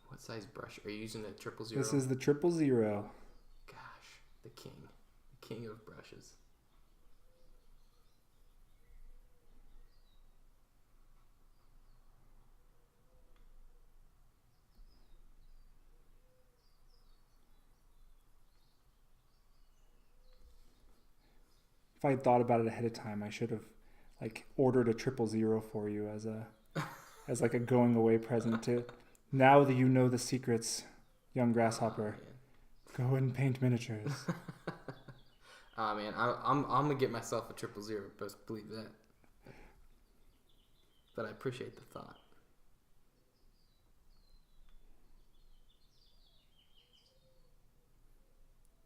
What size brush? Are you using a 000? This is the 000. Gosh, the king of brushes. If I had thought about it ahead of time, I should have like ordered a 000 for you as like a going away present to now that you know the secrets, young grasshopper. Go and paint miniatures. Oh man, I'm gonna get myself a 000. Best believe that. But I appreciate the thought.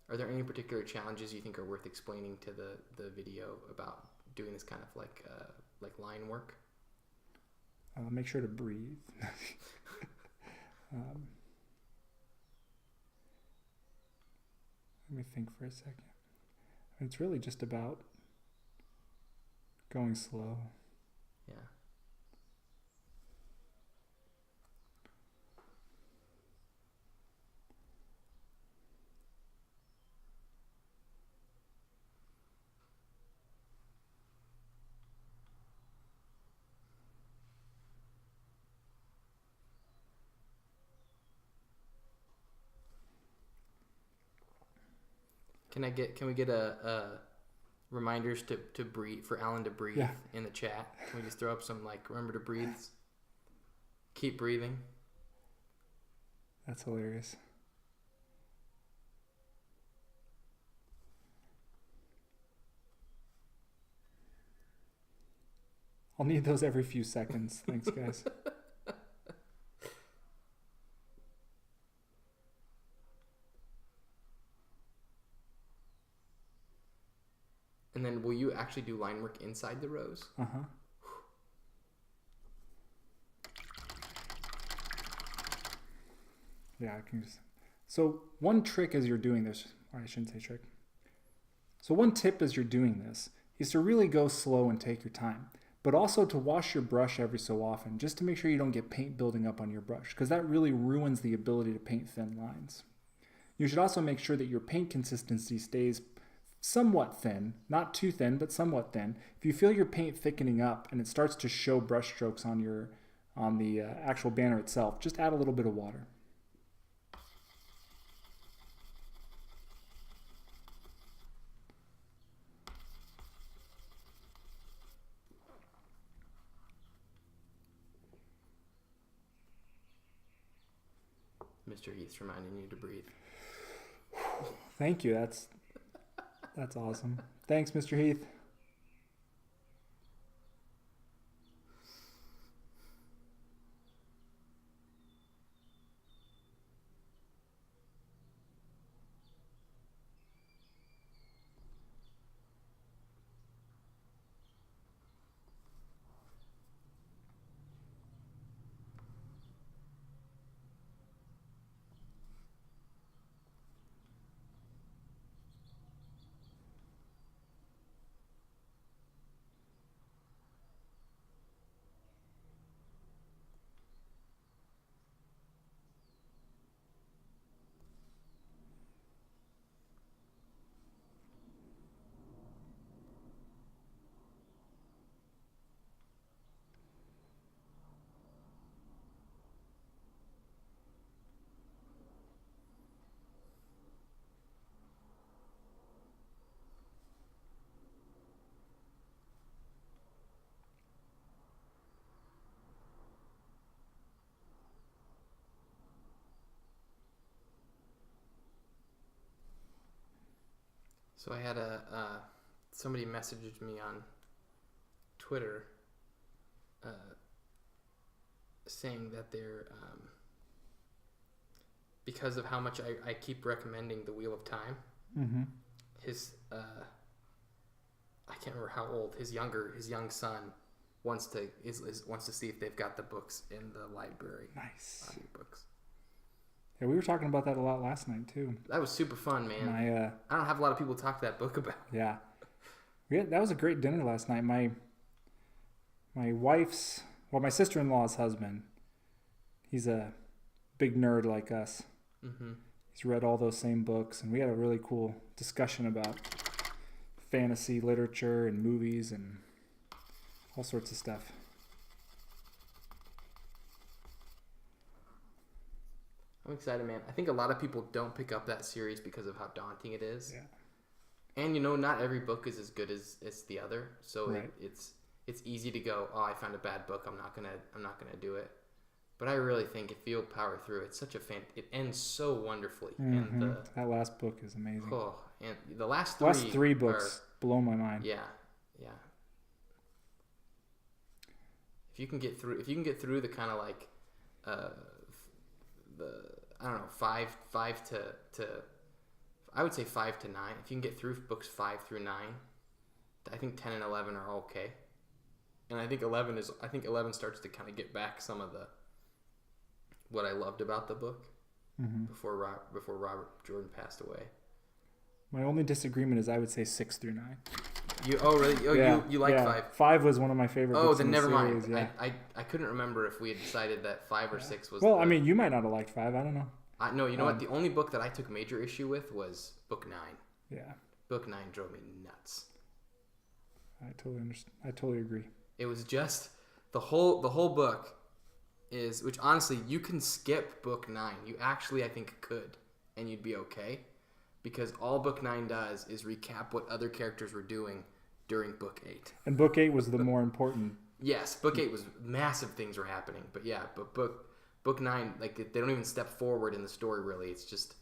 Are there any particular challenges you think are worth explaining to the video about doing this kind of like line work? Make sure to breathe. Let me think for a second. It's really just about going slow. Yeah. Can we get a reminders to breathe, for Alan to breathe in the chat? Can we just throw up some, like, remember to breathe? Keep breathing. That's hilarious. I'll need those every few seconds. Thanks, guys. And then will you actually do line work inside the rows? Uh-huh. Yeah, I can just... So one trick as you're doing this, or I shouldn't say trick. So one tip as you're doing this is to really go slow and take your time, but also to wash your brush every so often, just to make sure you don't get paint building up on your brush, because that really ruins the ability to paint thin lines. You should also make sure that your paint consistency stays somewhat thin, not too thin, but somewhat thin. If you feel your paint thickening up and it starts to show brush strokes on the actual banner itself, just add a little bit of water. Mr. Heath's reminding you to breathe. Thank you. That's awesome. Thanks, Mr. Heath. So I had somebody messaged me on Twitter saying that they're because of how much I keep recommending the Wheel of Time. Mm-hmm. His I can't remember how old his young son wants to see if they've got the books in the library. Nice. Audiobooks. Yeah, we were talking about that a lot last night too. That was super fun, man. I don't have a lot of people talk that book about. Yeah, that was a great dinner last night. My sister-in-law's husband, he's a big nerd like us. Mm-hmm. He's read all those same books, and we had a really cool discussion about fantasy literature and movies and all sorts of stuff. I'm excited, man. I think a lot of people don't pick up that series because of how daunting it is. Yeah. And not every book is as good as the other. So right. It's easy to go, oh, I found a bad book, I'm not gonna do it. But I really think if you'll power through, it's such it ends so wonderfully. Mm-hmm. And that last book is amazing. Oh, and the last three books blow my mind. Yeah. If you can get through the kind of like I don't know, 5 to I would say 5 to 9. If you can get through books 5 through 9, I think 10 and 11 are okay. And I think 11 starts to kind of get back some of what I loved about the book before Robert Jordan passed away. My only disagreement is I would say 6 through 9. Really? Oh, yeah, you like 5. 5 was one of my favorite books. Oh, then never mind. Yeah. I couldn't remember if we had decided that 5 or 6 was. Well, I mean, you might not have liked 5. I don't know. No, you know what? The only book that I took major issue with was book 9. Yeah. Book 9 drove me nuts. I totally understand. I totally agree. It was just the whole book is, which honestly you can skip book 9. You actually, I think, could, and you'd be okay, because all Book 9 does is recap what other characters were doing during Book 8. And Book 8 was the more important. Yes, Book 8 was massive things were happening. But yeah, but Book 9, like, they don't even step forward in the story, really. It's just,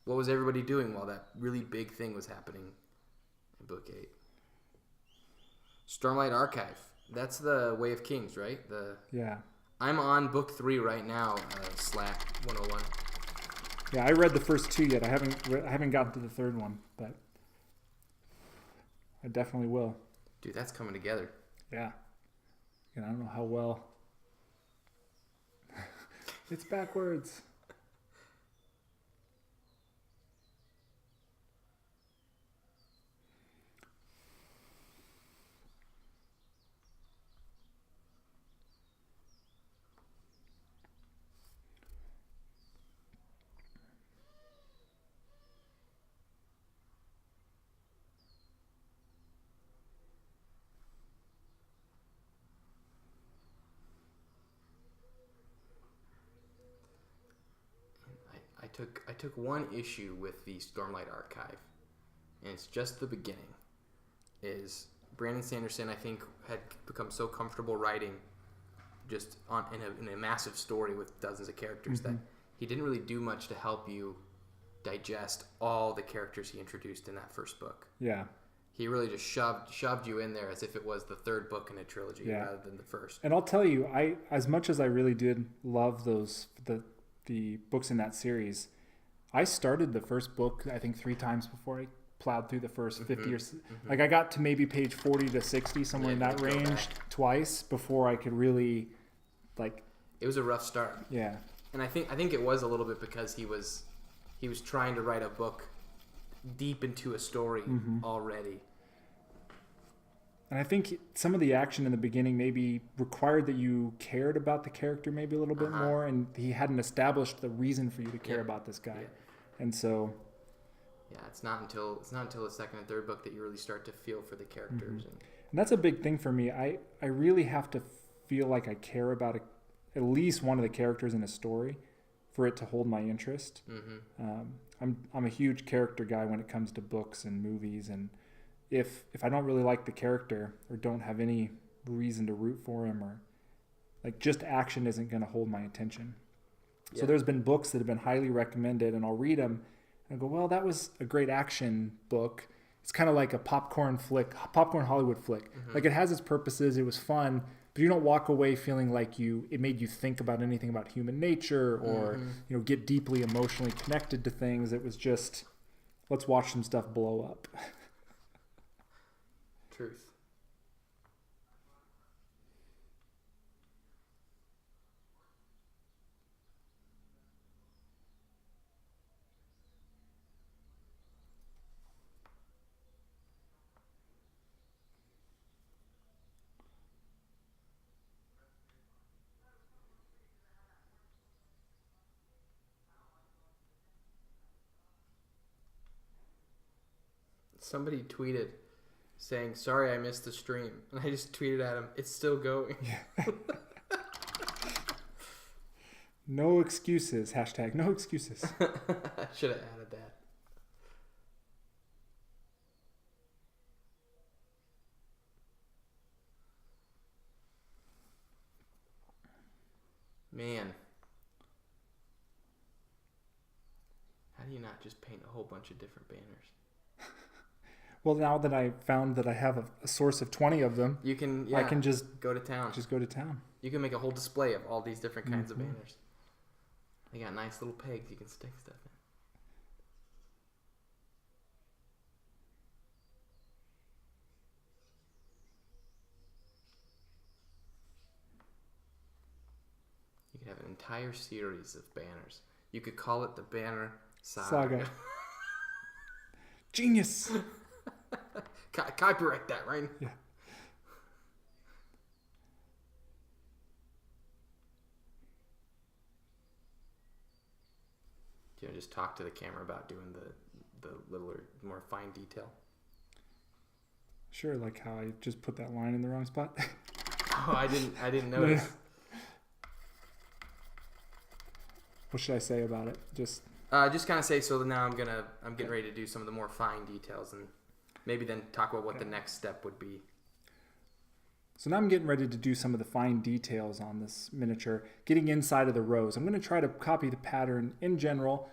what was everybody doing while that really big thing was happening in Book 8? Stormlight Archive. That's the Way of Kings, right? Yeah. I'm on Book 3 right now, Slack 101. Yeah, I read the first 2 yet. I haven't gotten to the third one, but I definitely will. Dude, that's coming together. Yeah. And I don't know how well. It's backwards. I took one issue with the Stormlight Archive, and it's just the beginning. Is Brandon Sanderson, I think, had become so comfortable writing just in a massive story with dozens of characters that he didn't really do much to help you digest all the characters he introduced in that first book. Yeah. He really just shoved you in there as if it was the third book in a trilogy rather than the first. And I'll tell you, as much as I really did love the books in that series, I started the first book, I think, 3 times before I plowed through the first 50 or like I got to maybe page 40 to 60, somewhere in that range twice before I could really like. It was a rough start. Yeah. And I think it was a little bit because he was trying to write a book deep into a story already. And I think some of the action in the beginning maybe required that you cared about the character maybe a little bit more, and he hadn't established the reason for you to care about this guy. Yeah. And so it's not until the second and third book that you really start to feel for the characters. And that's a big thing for me. I really have to feel like I care about at least one of the characters in a story for it to hold my interest. I'm a huge character guy when it comes to books and movies, and if I don't really like the character or don't have any reason to root for him, or like just action isn't going to hold my attention. Yeah. So there's been books that have been highly recommended, and I'll read them and I go, well, that was a great action book. It's kind of like a popcorn Hollywood flick. Like it has its purposes. It was fun, but you don't walk away feeling like it made you think about anything about human nature or get deeply emotionally connected to things. It was just, let's watch some stuff blow up. Truth. Somebody tweeted saying, "Sorry, I missed the stream," and I just tweeted at him, "It's still going." Yeah. No excuses. # no excuses. I should have added that. Man. How do you not just paint a whole bunch of different banners? Well, now that I found that I have a source of 20 of them, I can just go to town. Just go to town. You can make a whole display of all these different kinds of banners. They got nice little pegs you can stick stuff in. You could have an entire series of banners. You could call it the Banner Saga. Genius. Copyright that, right? Yeah. Do you just talk to the camera about doing the littler, more fine detail? Sure, like how I just put that line in the wrong spot. Oh, I didn't notice. What should I say about it? Just Just kind of say, so now I'm getting ready to do some of the more fine details, and maybe then talk about what the next step would be. So now I'm getting ready to do some of the fine details on this miniature, getting inside of the rows. I'm going to try to copy the pattern in general,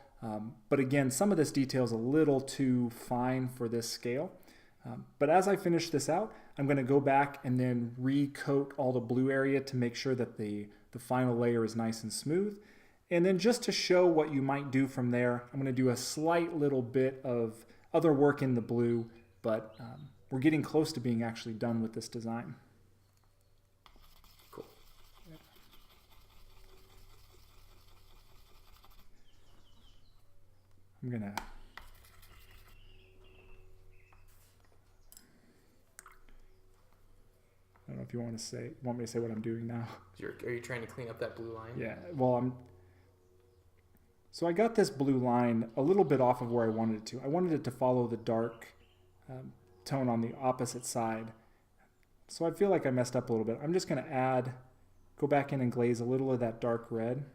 but again, some of this detail is a little too fine for this scale. But as I finish this out, I'm going to go back and then recoat all the blue area to make sure that the final layer is nice and smooth. And then just to show what you might do from there, I'm going to do a slight little bit of other work in the blue, but we're getting close to being actually done with this design. Cool. I'm going to... I don't know if you want me to say what I'm doing now. Are you trying to clean up that blue line? Yeah, well, so I got this blue line a little bit off of where I wanted it to. I wanted it to follow the dark tone on the opposite side. So I feel like I messed up a little bit. I'm just going to go back in and glaze a little of that dark red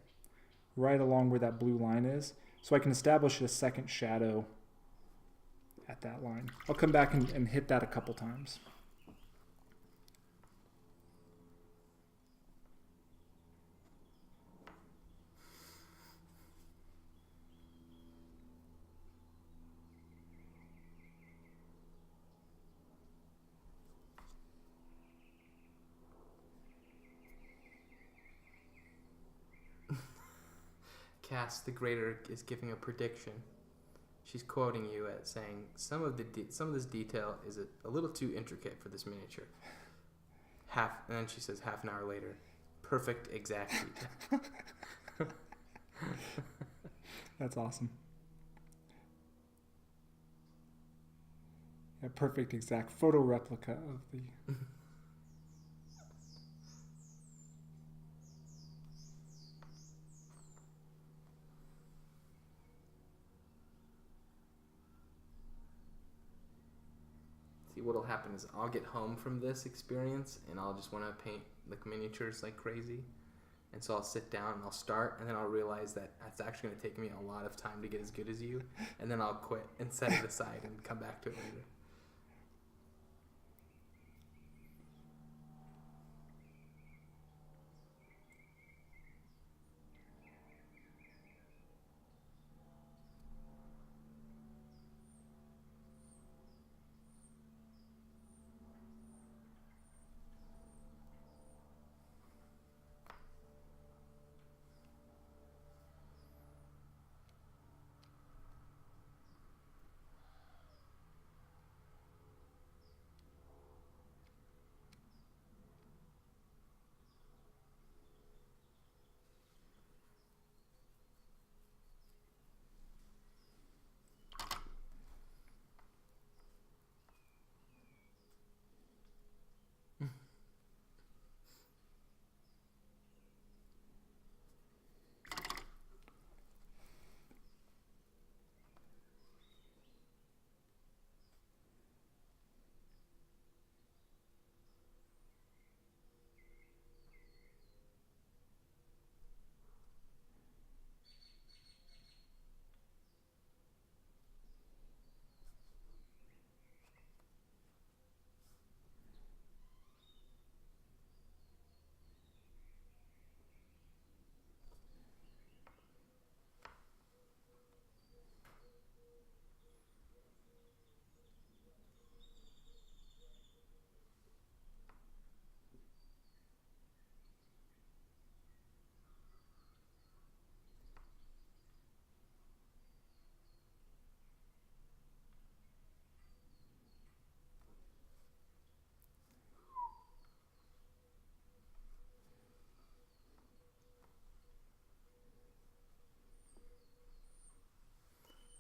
right along where that blue line is, so I can establish a second shadow at that line. I'll come back and hit that a couple times. Cass the Greater is giving a prediction. She's quoting you as saying, some of this detail is a little too intricate for this miniature. And then she says, half an hour later, perfect exact detail. That's awesome. A perfect exact photo replica of the... What'll happen is I'll get home from this experience and I'll just want to paint like miniatures like crazy, and so I'll sit down and I'll start, and then I'll realize that that's actually going to take me a lot of time to get as good as you, and then I'll quit and set it aside and come back to it later.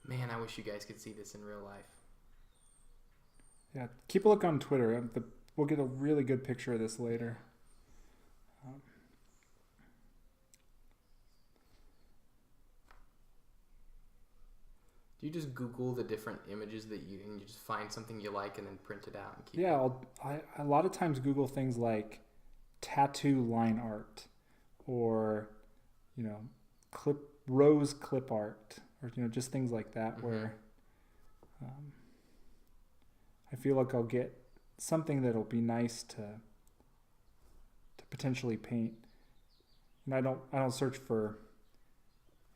Man, I wish you guys could see this in real life. Yeah, keep a look on Twitter. We'll get a really good picture of this later. Do you just Google the different images and you just find something you like and then print it out and keep it? Yeah, I a lot of times Google things like tattoo line art or, rose clip art. or just things like that where I feel like I'll get something that'll be nice to potentially paint, and I don't search for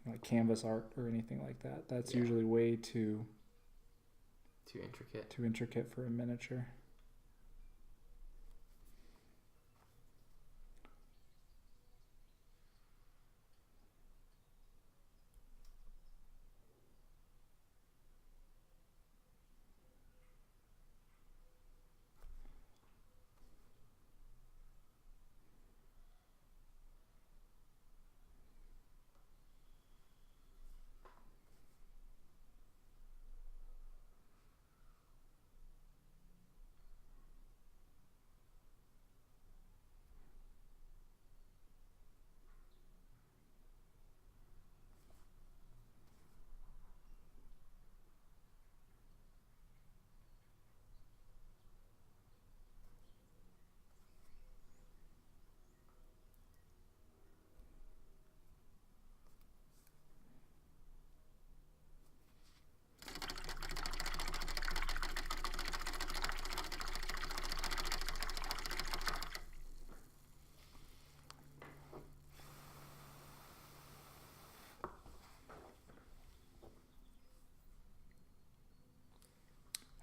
like canvas art or anything like that. That's usually way too intricate for a miniature.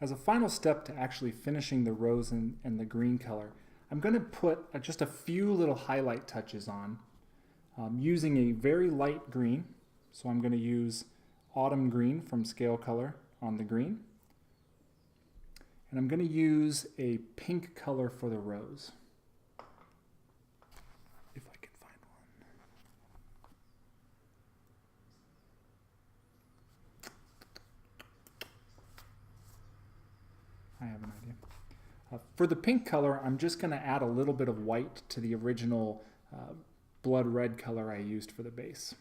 As a final step to actually finishing the rose and the green color, I'm going to put just a few little highlight touches on using a very light green. So I'm going to use Autumn Green from Scale Color on the green. And I'm going to use a pink color for the rose. If I can find one. I have an idea. For the pink color, I'm just going to add a little bit of white to the original blood red color I used for the base.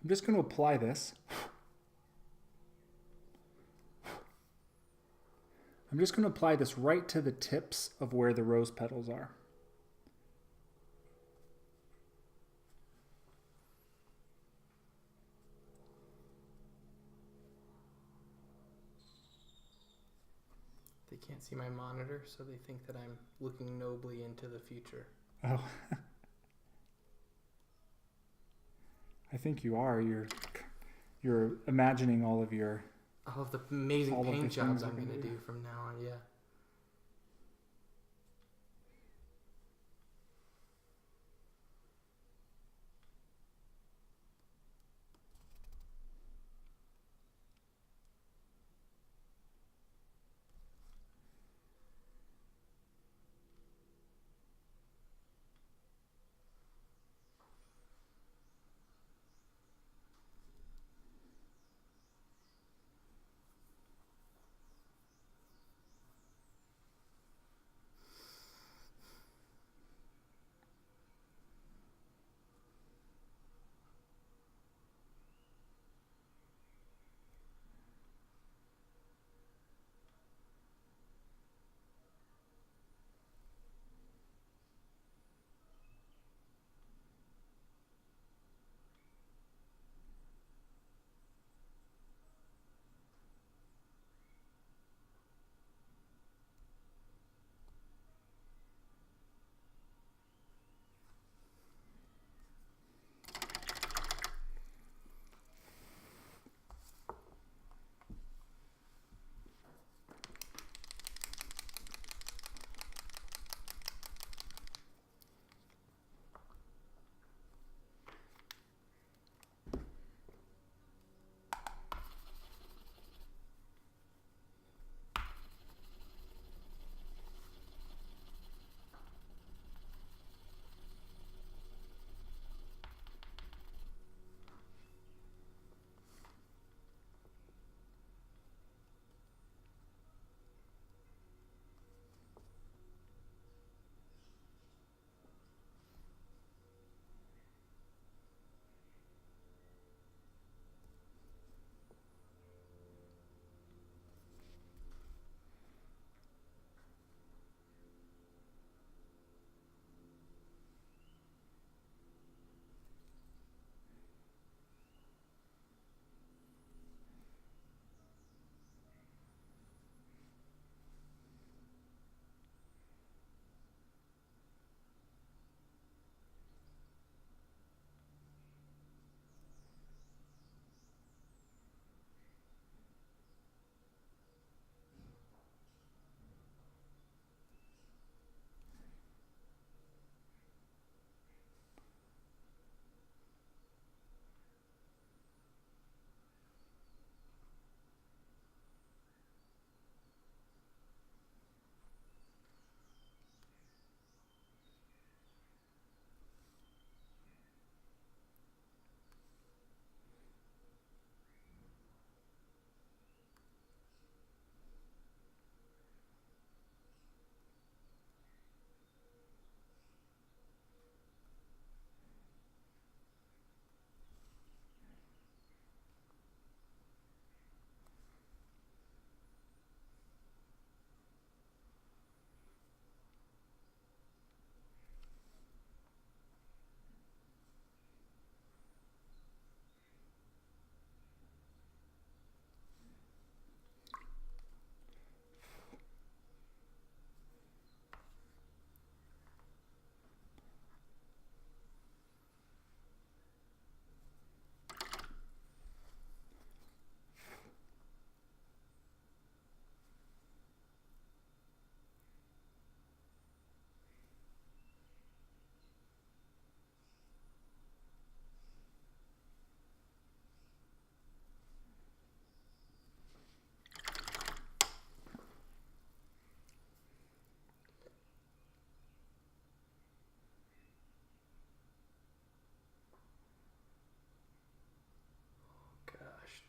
I'm just going to apply this. I'm just going to apply this right to the tips of where the rose petals are. They can't see my monitor, so they think that I'm looking nobly into the future. Oh. I think you are. You're imagining all of the amazing paint jobs I'm going to do from now on. Yeah.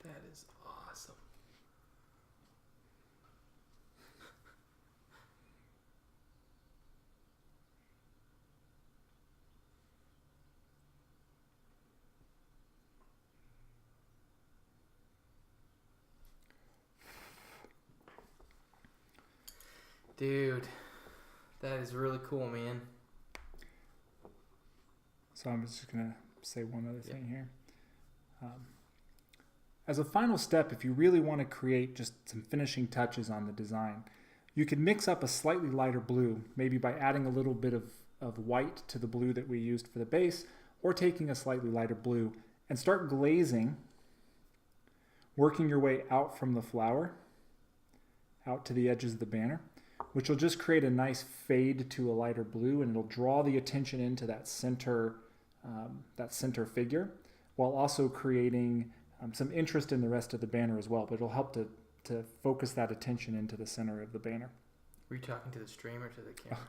That is awesome. Dude, that is really cool, man. So I'm just going to say one other thing here. As a final step, if you really want to create just some finishing touches on the design, you could mix up a slightly lighter blue, maybe by adding a little bit of white to the blue that we used for the base, or taking a slightly lighter blue and start glazing, working your way out from the flower, out to the edges of the banner, which will just create a nice fade to a lighter blue, and it'll draw the attention into that center figure, while also creating some interest in the rest of the banner as well. But it'll help to focus that attention into the center of the banner. Were you talking to the stream or to the camera?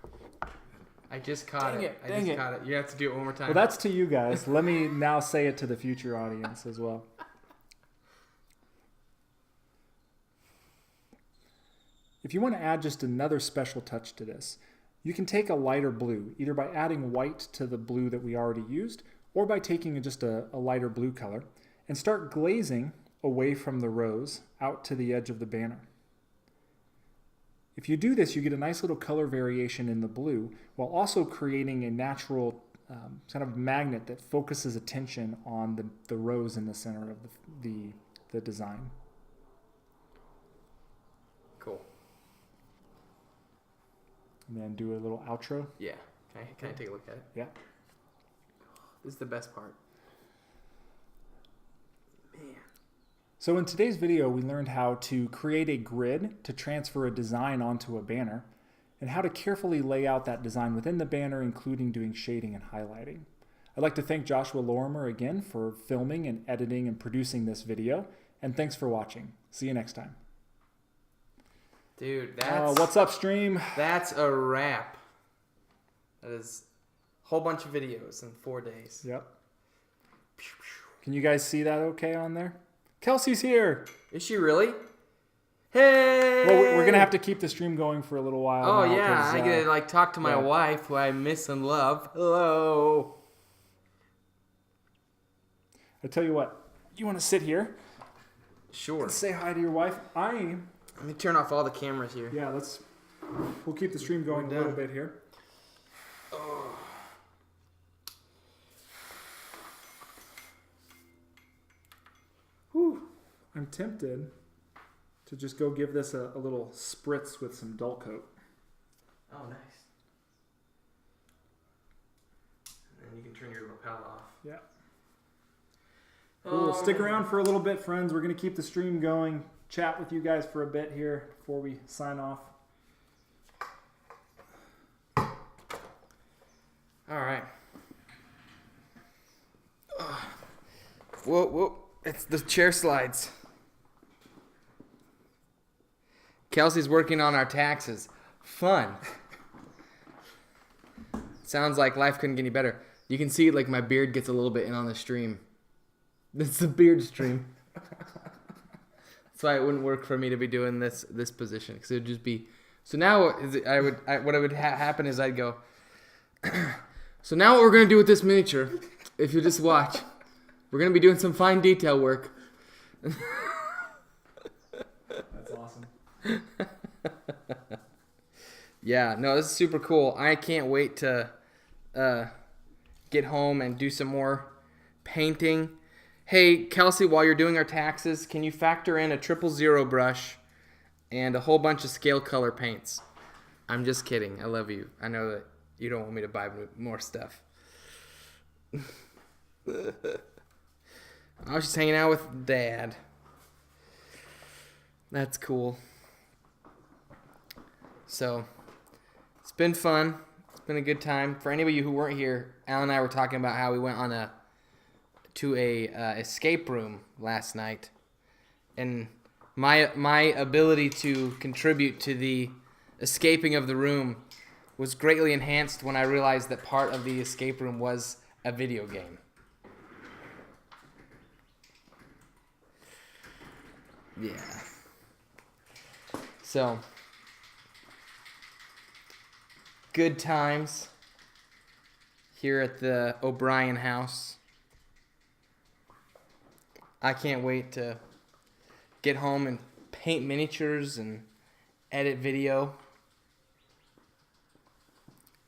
I just caught it. I just caught it. You have to do it one more time. Well, that's to you guys. Let me now say it to the future audience as well. If you want to add just another special touch to this, you can take a lighter blue, either by adding white to the blue that we already used, or by taking just a lighter blue color, and start glazing away from the rose out to the edge of the banner. If you do this, you get a nice little color variation in the blue, while also creating a natural kind of magnet that focuses attention on the rose in the center of the design. Cool. And then do a little outro. Yeah. Can I take a look at it? Yeah. This is the best part. Man. So in today's video, we learned how to create a grid to transfer a design onto a banner, and how to carefully lay out that design within the banner, including doing shading and highlighting. I'd like to thank Joshua Lorimer again for filming and editing and producing this video, and thanks for watching. See you next time. Dude, that's... what's up, stream? That's a wrap. That is a whole bunch of videos in 4 days. Yep. Can you guys see that okay on there? Kelsey's here. Is she really? Hey! Well, we're going to have to keep the stream going for a little while. Oh, now, yeah. I get to talk to my wife, who I miss and love. Hello. I tell you what. You want to sit here? Sure. And say hi to your wife. Let me turn off all the cameras here. Yeah, we'll keep the stream going a little bit here. Oh. Whew. I'm tempted to just go give this a little spritz with some Dull Coat. Oh, nice. And then you can turn your lapel off. Yeah. Cool. Stick man. around for a little bit, friends. We're going to keep the stream going. Chat with you guys for a bit here before we sign off. All right. Whoa. It's the chair slides. Kelsey's working on our taxes. Fun. Sounds like life couldn't get any better. You can see like my beard gets a little bit in on the stream. It's the beard stream. That's why it wouldn't work for me to be doing this position, because it would just be. So now what would happen is I'd go. So now what we're gonna do with this miniature, if you just watch, we're gonna be doing some fine detail work. That's awesome. Yeah, no, this is super cool. I can't wait to get home and do some more painting. Hey, Kelsey, while you're doing our taxes, can you factor in a 000 brush and a whole bunch of scale color paints? I'm just kidding. I love you. I know that you don't want me to buy more stuff. I was just hanging out with Dad. That's cool. So, it's been fun. It's been a good time. For any of you who weren't here, Al and I were talking about how we went on to a escape room last night, and my ability to contribute to the escaping of the room was greatly enhanced when I realized that part of the escape room was a video game. Yeah. So, good times here at the O'Brien house. I can't wait to get home and paint miniatures and edit video.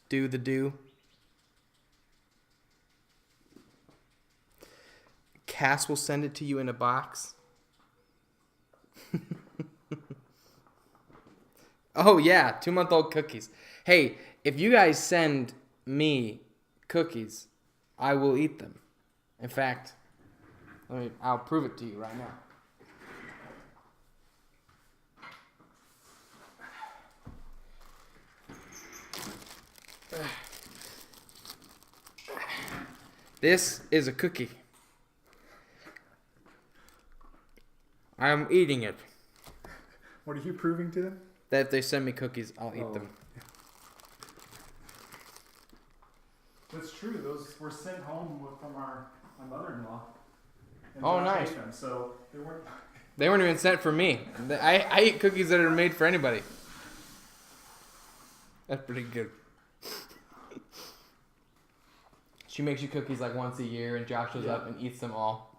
Do the do. Cass will send it to you in a box. Oh, yeah. 2-month-old cookies. Hey, if you guys send me cookies, I will eat them. In fact, I'll prove it to you right now. This is a cookie. I'm eating it. What are you proving to them? That if they send me cookies, I'll eat them. That's true. Those were sent home from my mother-in-law. Oh, nice. Them, so they weren't even sent for me. I eat cookies that are made for anybody. That's pretty good. She makes you cookies like once a year, and Josh goes up and eats them all.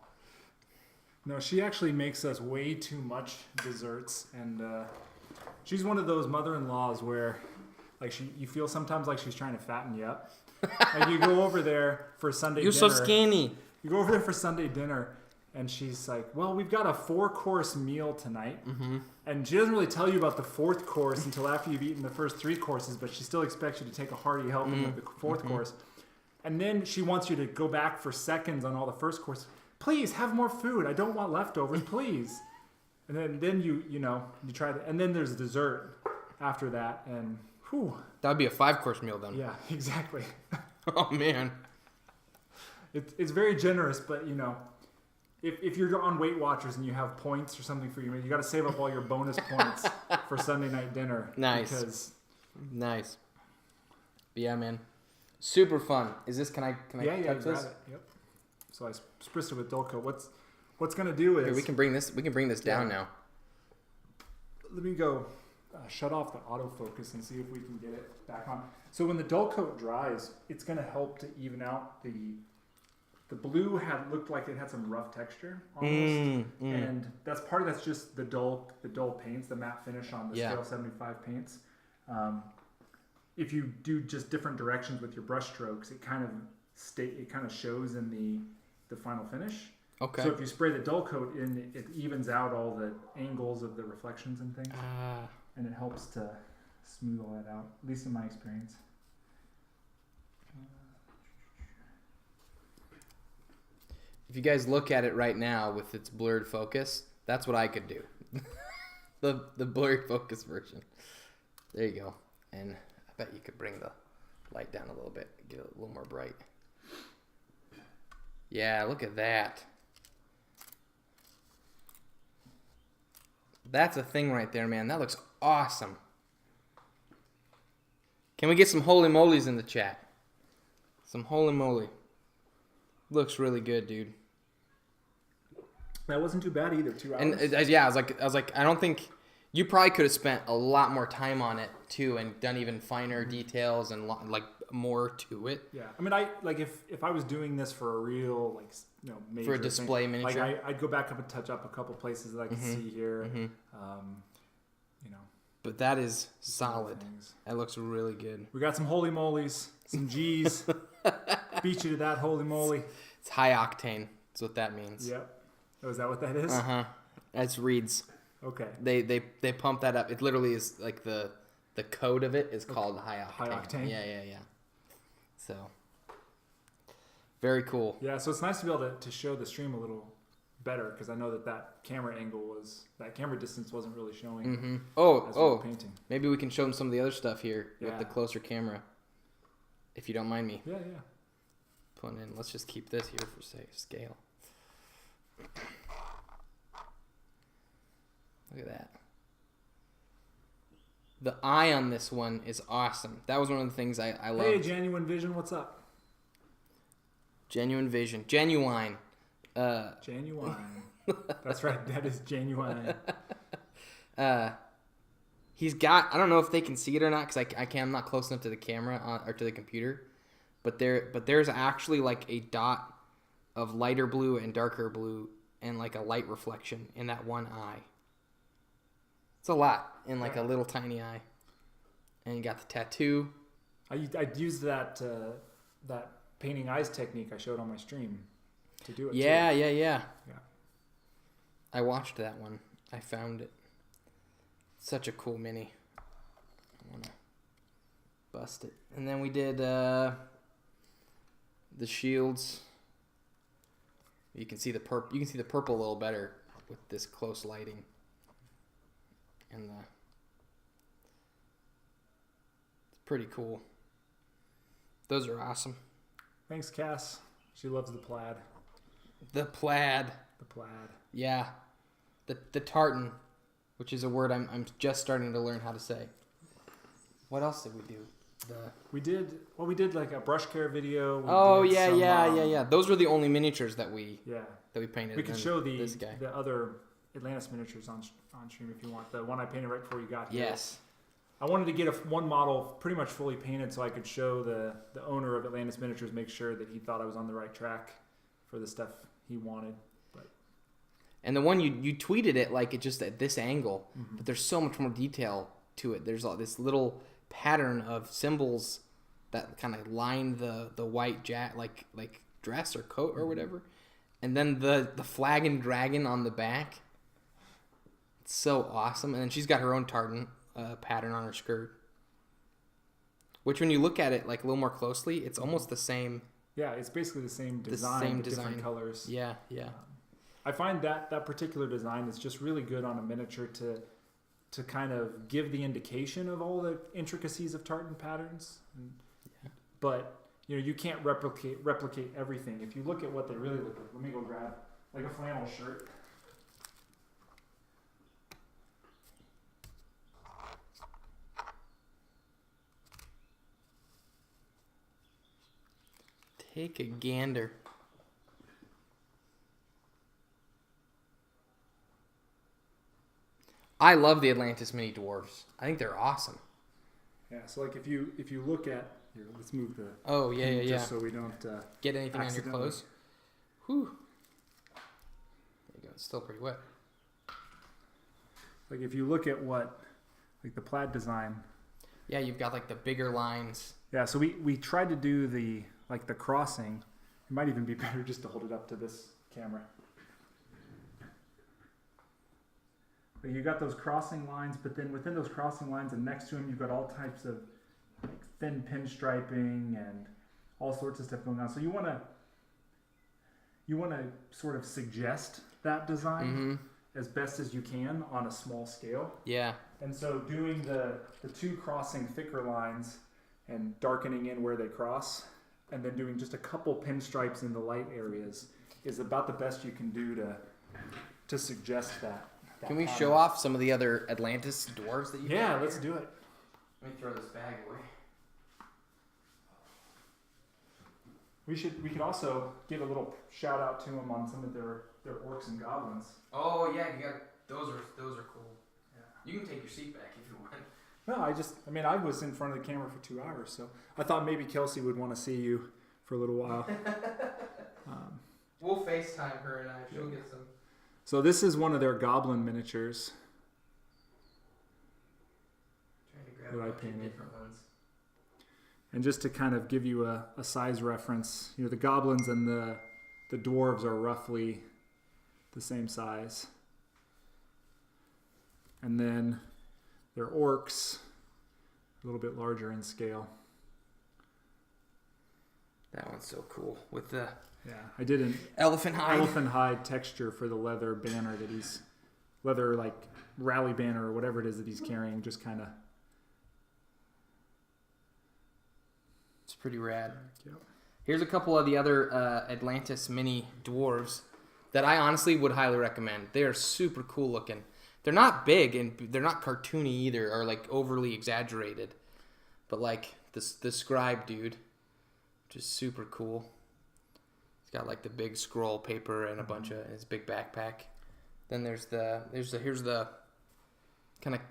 No, she actually makes us way too much desserts, and she's one of those mother-in-laws where, like, you feel sometimes like she's trying to fatten you up. Like, you go over there for Sunday dinner. You're so skinny. You go over there for Sunday dinner, and she's like, well, we've got a 4-course meal tonight. Mm-hmm. And she doesn't really tell you about the 4th course until after you've eaten the first 3 courses, but she still expects you to take a hearty helping of the 4th course. And then she wants you to go back for seconds on all the first course. Please, have more food. I don't want leftovers, please. And then you try that. And then there's dessert after that, and whew. That would be a 5-course meal then. Yeah, exactly. Oh, man. It's very generous, but, if you're on Weight Watchers and you have points or something for you got to save up all your bonus points for Sunday night dinner. Nice. Nice. But yeah, man. Super fun. Is this, can I touch this? It. Yep. So I spritzed it with Dulco. What's going to do is... Here, we can bring this down now. Let me go shut off the autofocus and see if we can get it back on. So when the dull coat dries, it's going to help to even out the blue looked like it had some rough texture almost. And that's just the dull paints, the matte finish on the scale 75 paints. If you do just different directions with your brush strokes, it kind of shows in the final finish. Okay. So if you spray the dull coat in, it evens out all the angles of the reflections and things, and it helps to smooth all that out. At least in my experience. If you guys look at it right now with its blurred focus, that's what I could do. the blurred focus version. There you go. And I bet you could bring the light down a little bit, get it a little more bright. Yeah, look at that. That's a thing right there, man. That looks awesome. Can we get some holy molies in the chat? Some holy moly. Looks really good, dude. That wasn't too bad either. 2 hours. And I was like, I don't think you probably could have spent a lot more time on it too, and done even finer details and like more to it. Yeah, I mean, if I was doing this for a real major for a display thing, miniature, I'd go back up and touch up a couple places that I can see here. But that is solid. That looks really good. We got some holy molies, some G's. Beat you to that, holy moly. It's high octane. That's what that means. Yep. Oh, is that what that is? That's Reed's. Okay. They pump that up. It literally is like the code of it is called high octane. High octane. Yeah. So very cool. Yeah. So it's nice to be able to show the stream a little better, because I know that camera camera distance wasn't really showing. Painting. Maybe we can show them some of the other stuff here with the closer camera, if you don't mind me. Yeah. Putting in. Let's just keep this here for scale. Look at that. The eye on this one is awesome. That was one of the things I loved. Hey, Genuine Vision, what's up? Genuine Vision. Genuine. Genuine. That's right. That is genuine. He's got, I don't know if they can see it or not because I'm not close enough to the camera or to the computer, but there's actually like a dot of lighter blue and darker blue and like a light reflection in that one eye. It's a lot in like a little tiny eye. And you got the tattoo. I used that painting eyes technique I showed on my stream to do it. Yeah. I watched that one. I found it. Such a cool mini. I want to bust it. And then we did the shields. You can see the purple. You can see the purple a little better with this close lighting. And it's pretty cool. Those are awesome. Thanks, Cass. She loves the plaid. The plaid. Yeah. The tartan, which is a word I'm just starting to learn how to say. What else did we do? We did like a brush care video. Yeah. Those were the only miniatures that we painted. We could show the other Atlantis miniatures on stream if you want. The one I painted right before you got here. Yes. I wanted to get one model pretty much fully painted so I could show the owner of Atlantis Miniatures, make sure that he thought I was on the right track for the stuff he wanted. And the one you tweeted it like it just at this angle, but there's so much more detail to it. There's all this little pattern of symbols that kind of line the white like dress or coat or whatever, and then the flag and dragon on the back. It's so awesome. And then she's got her own tartan pattern on her skirt, which when you look at it like a little more closely, it's almost the same. Yeah, it's basically the same design, different colors. Yeah. I find that particular design is just really good on a miniature to kind of give the indication of all the intricacies of tartan patterns. But you can't replicate everything. If you look at what they really look like, let me go grab like a flannel shirt. Take a gander. I love the Atlantis mini dwarves. I think they're awesome. Yeah, so like if you look at here, let's move the just so we don't get anything on your clothes. Whew. There you go. It's still pretty wet. Like if you look at what like the plaid design. Yeah, you've got like the bigger lines. Yeah, so we tried to do the crossing. It might even be better just to hold it up to this camera. But you got those crossing lines, but then within those crossing lines and next to them, you've got all types of like thin pinstriping and all sorts of stuff going on. So you want to sort of suggest that design as best as you can on a small scale. Yeah. And so doing the two crossing thicker lines and darkening in where they cross, and then doing just a couple pinstripes in the light areas is about the best you can do to suggest that. Can we show off some of the other Atlantis dwarves that you got? Yeah, let's do it. Let me throw this bag away. We could also give a little shout out to them on some of their orcs and goblins. Oh yeah, you got those are cool. Yeah. You can take your seat back if you want. No, I was in front of the camera for 2 hours, so I thought maybe Kelsey would want to see you for a little while. We'll FaceTime her and she'll get some. So this is one of their goblin miniatures that I painted. And just to kind of give you a size reference, the goblins and the dwarves are roughly the same size. And then their orcs, a little bit larger in scale. That one's so cool with the I did an elephant hide texture for the leather banner leather like rally banner or whatever it is that he's carrying. Just kind of. It's pretty rad. Yep. Here's a couple of the other Atlantis mini dwarves that I honestly would highly recommend. They are super cool looking. They're not big and they're not cartoony either or like overly exaggerated. But like the scribe dude, which is super cool. He's got like the big scroll paper and a bunch of his big backpack. Then here's the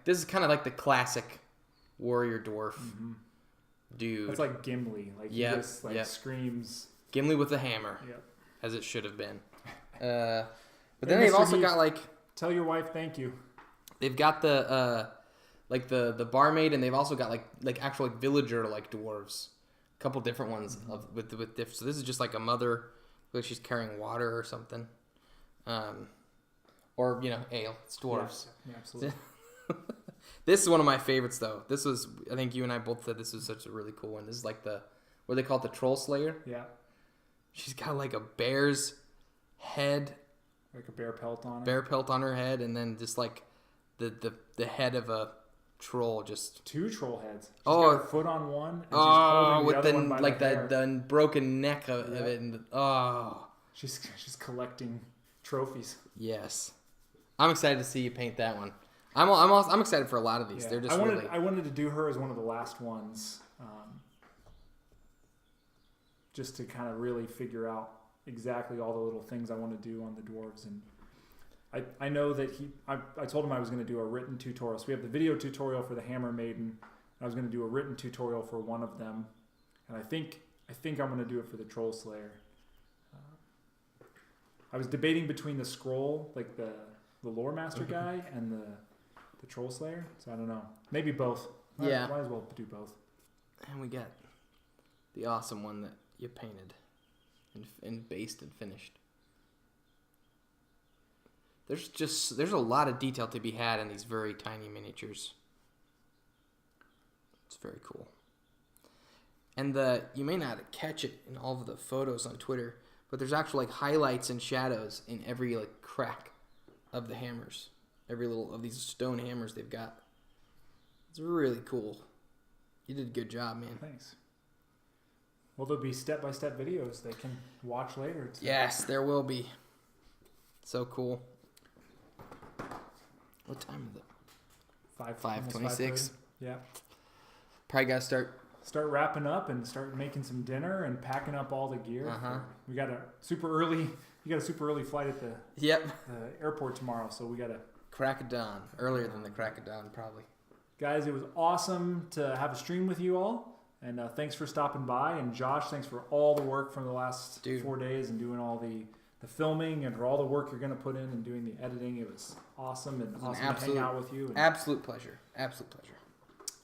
this is kind of like the classic warrior dwarf dude. That's like Gimli. Like he just screams. Gimli with a hammer. Yep. As it should have been. But then they've also got like. Tell your wife thank you. They've got the the barmaid, and they've also got like actual like villager like dwarves. A couple different ones with different. So this is just like a mother, like she's carrying water or something, or ale. It's dwarves. Yeah, absolutely. This is one of my favorites though. This was, I think you and I both said this was such a really cool one. This is like what they call it, the troll slayer. Yeah. She's got like a bear's head. Like a bear pelt on her. Bear pelt on her head, and then just like the head of a troll, just 2 troll heads. She's got her foot on one, and she's holding the other one by the hair. the broken neck of it, and she's collecting trophies. Yes, I'm excited to see you paint that one. I'm excited for a lot of these. Yeah. They're just I wanted to do her as one of the last ones, just to kind of really figure out exactly all the little things I want to do on the dwarves. And I know that I told him I was going to do a written tutorial. So we have the video tutorial for the Hammer Maiden. I was going to do a written tutorial for one of them, and I think I'm going to do it for the Troll Slayer. I was debating between the scroll, like the lore master guy, and the Troll Slayer. So I don't know. Maybe both. Might as well do both. And we got the awesome one that you painted and based and finished. There's a lot of detail to be had in these very tiny miniatures. It's very cool. And you may not catch it in all of the photos on Twitter, but there's actually like highlights and shadows in every like crack of the hammers. Every little of these stone hammers they've got. It's really cool. You did a good job, man. Thanks. Well, there'll be step-by-step videos they can watch later. Yes, there will be. So cool. What time is it? 5:26. Yeah. Probably got to start wrapping up and start making some dinner and packing up all the gear. We got a super early flight at the airport tomorrow, so we got to crack of dawn, earlier than the crack of dawn probably. Guys, it was awesome to have a stream with you all, and thanks for stopping by. And Josh, thanks for all the work from the last 4 days and doing all the filming and for all the work you're going to put in and doing the editing. It was awesome and awesome to hang out with you. Absolute pleasure.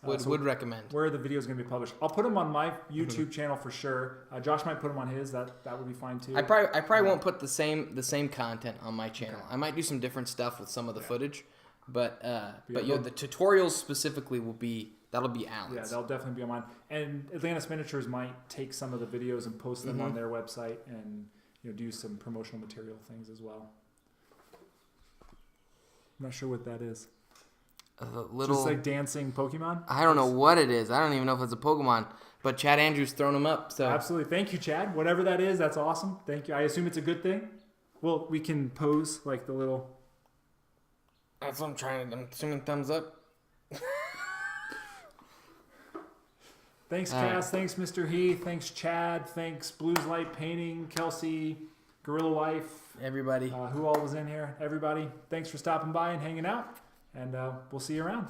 Would recommend. Where are the videos going to be published? I'll put them on my YouTube channel for sure. Josh might put them on his. That would be fine too. I probably won't put the same content on my channel. Okay. I might do some different stuff with some of the footage, but the tutorials specifically that'll be Alan's. Yeah, they'll definitely be on mine. And Atlantis Miniatures might take some of the videos and post them on their website and do some promotional material things as well. I'm not sure what that is. Just like dancing Pokemon? I don't know what it is. I don't even know if it's a Pokemon. But Chad Andrews thrown them up. So absolutely. Thank you, Chad. Whatever that is, that's awesome. Thank you. I assume it's a good thing. Well, we can pose like the little... That's what I'm assuming thumbs up. Thanks, Cass. Thanks, Mr. Heath. Thanks, Chad. Thanks, Blues Light Painting, Kelsey, Gorilla Life. Everybody. Who all was in here? Everybody. Thanks for stopping by and hanging out. And we'll see you around.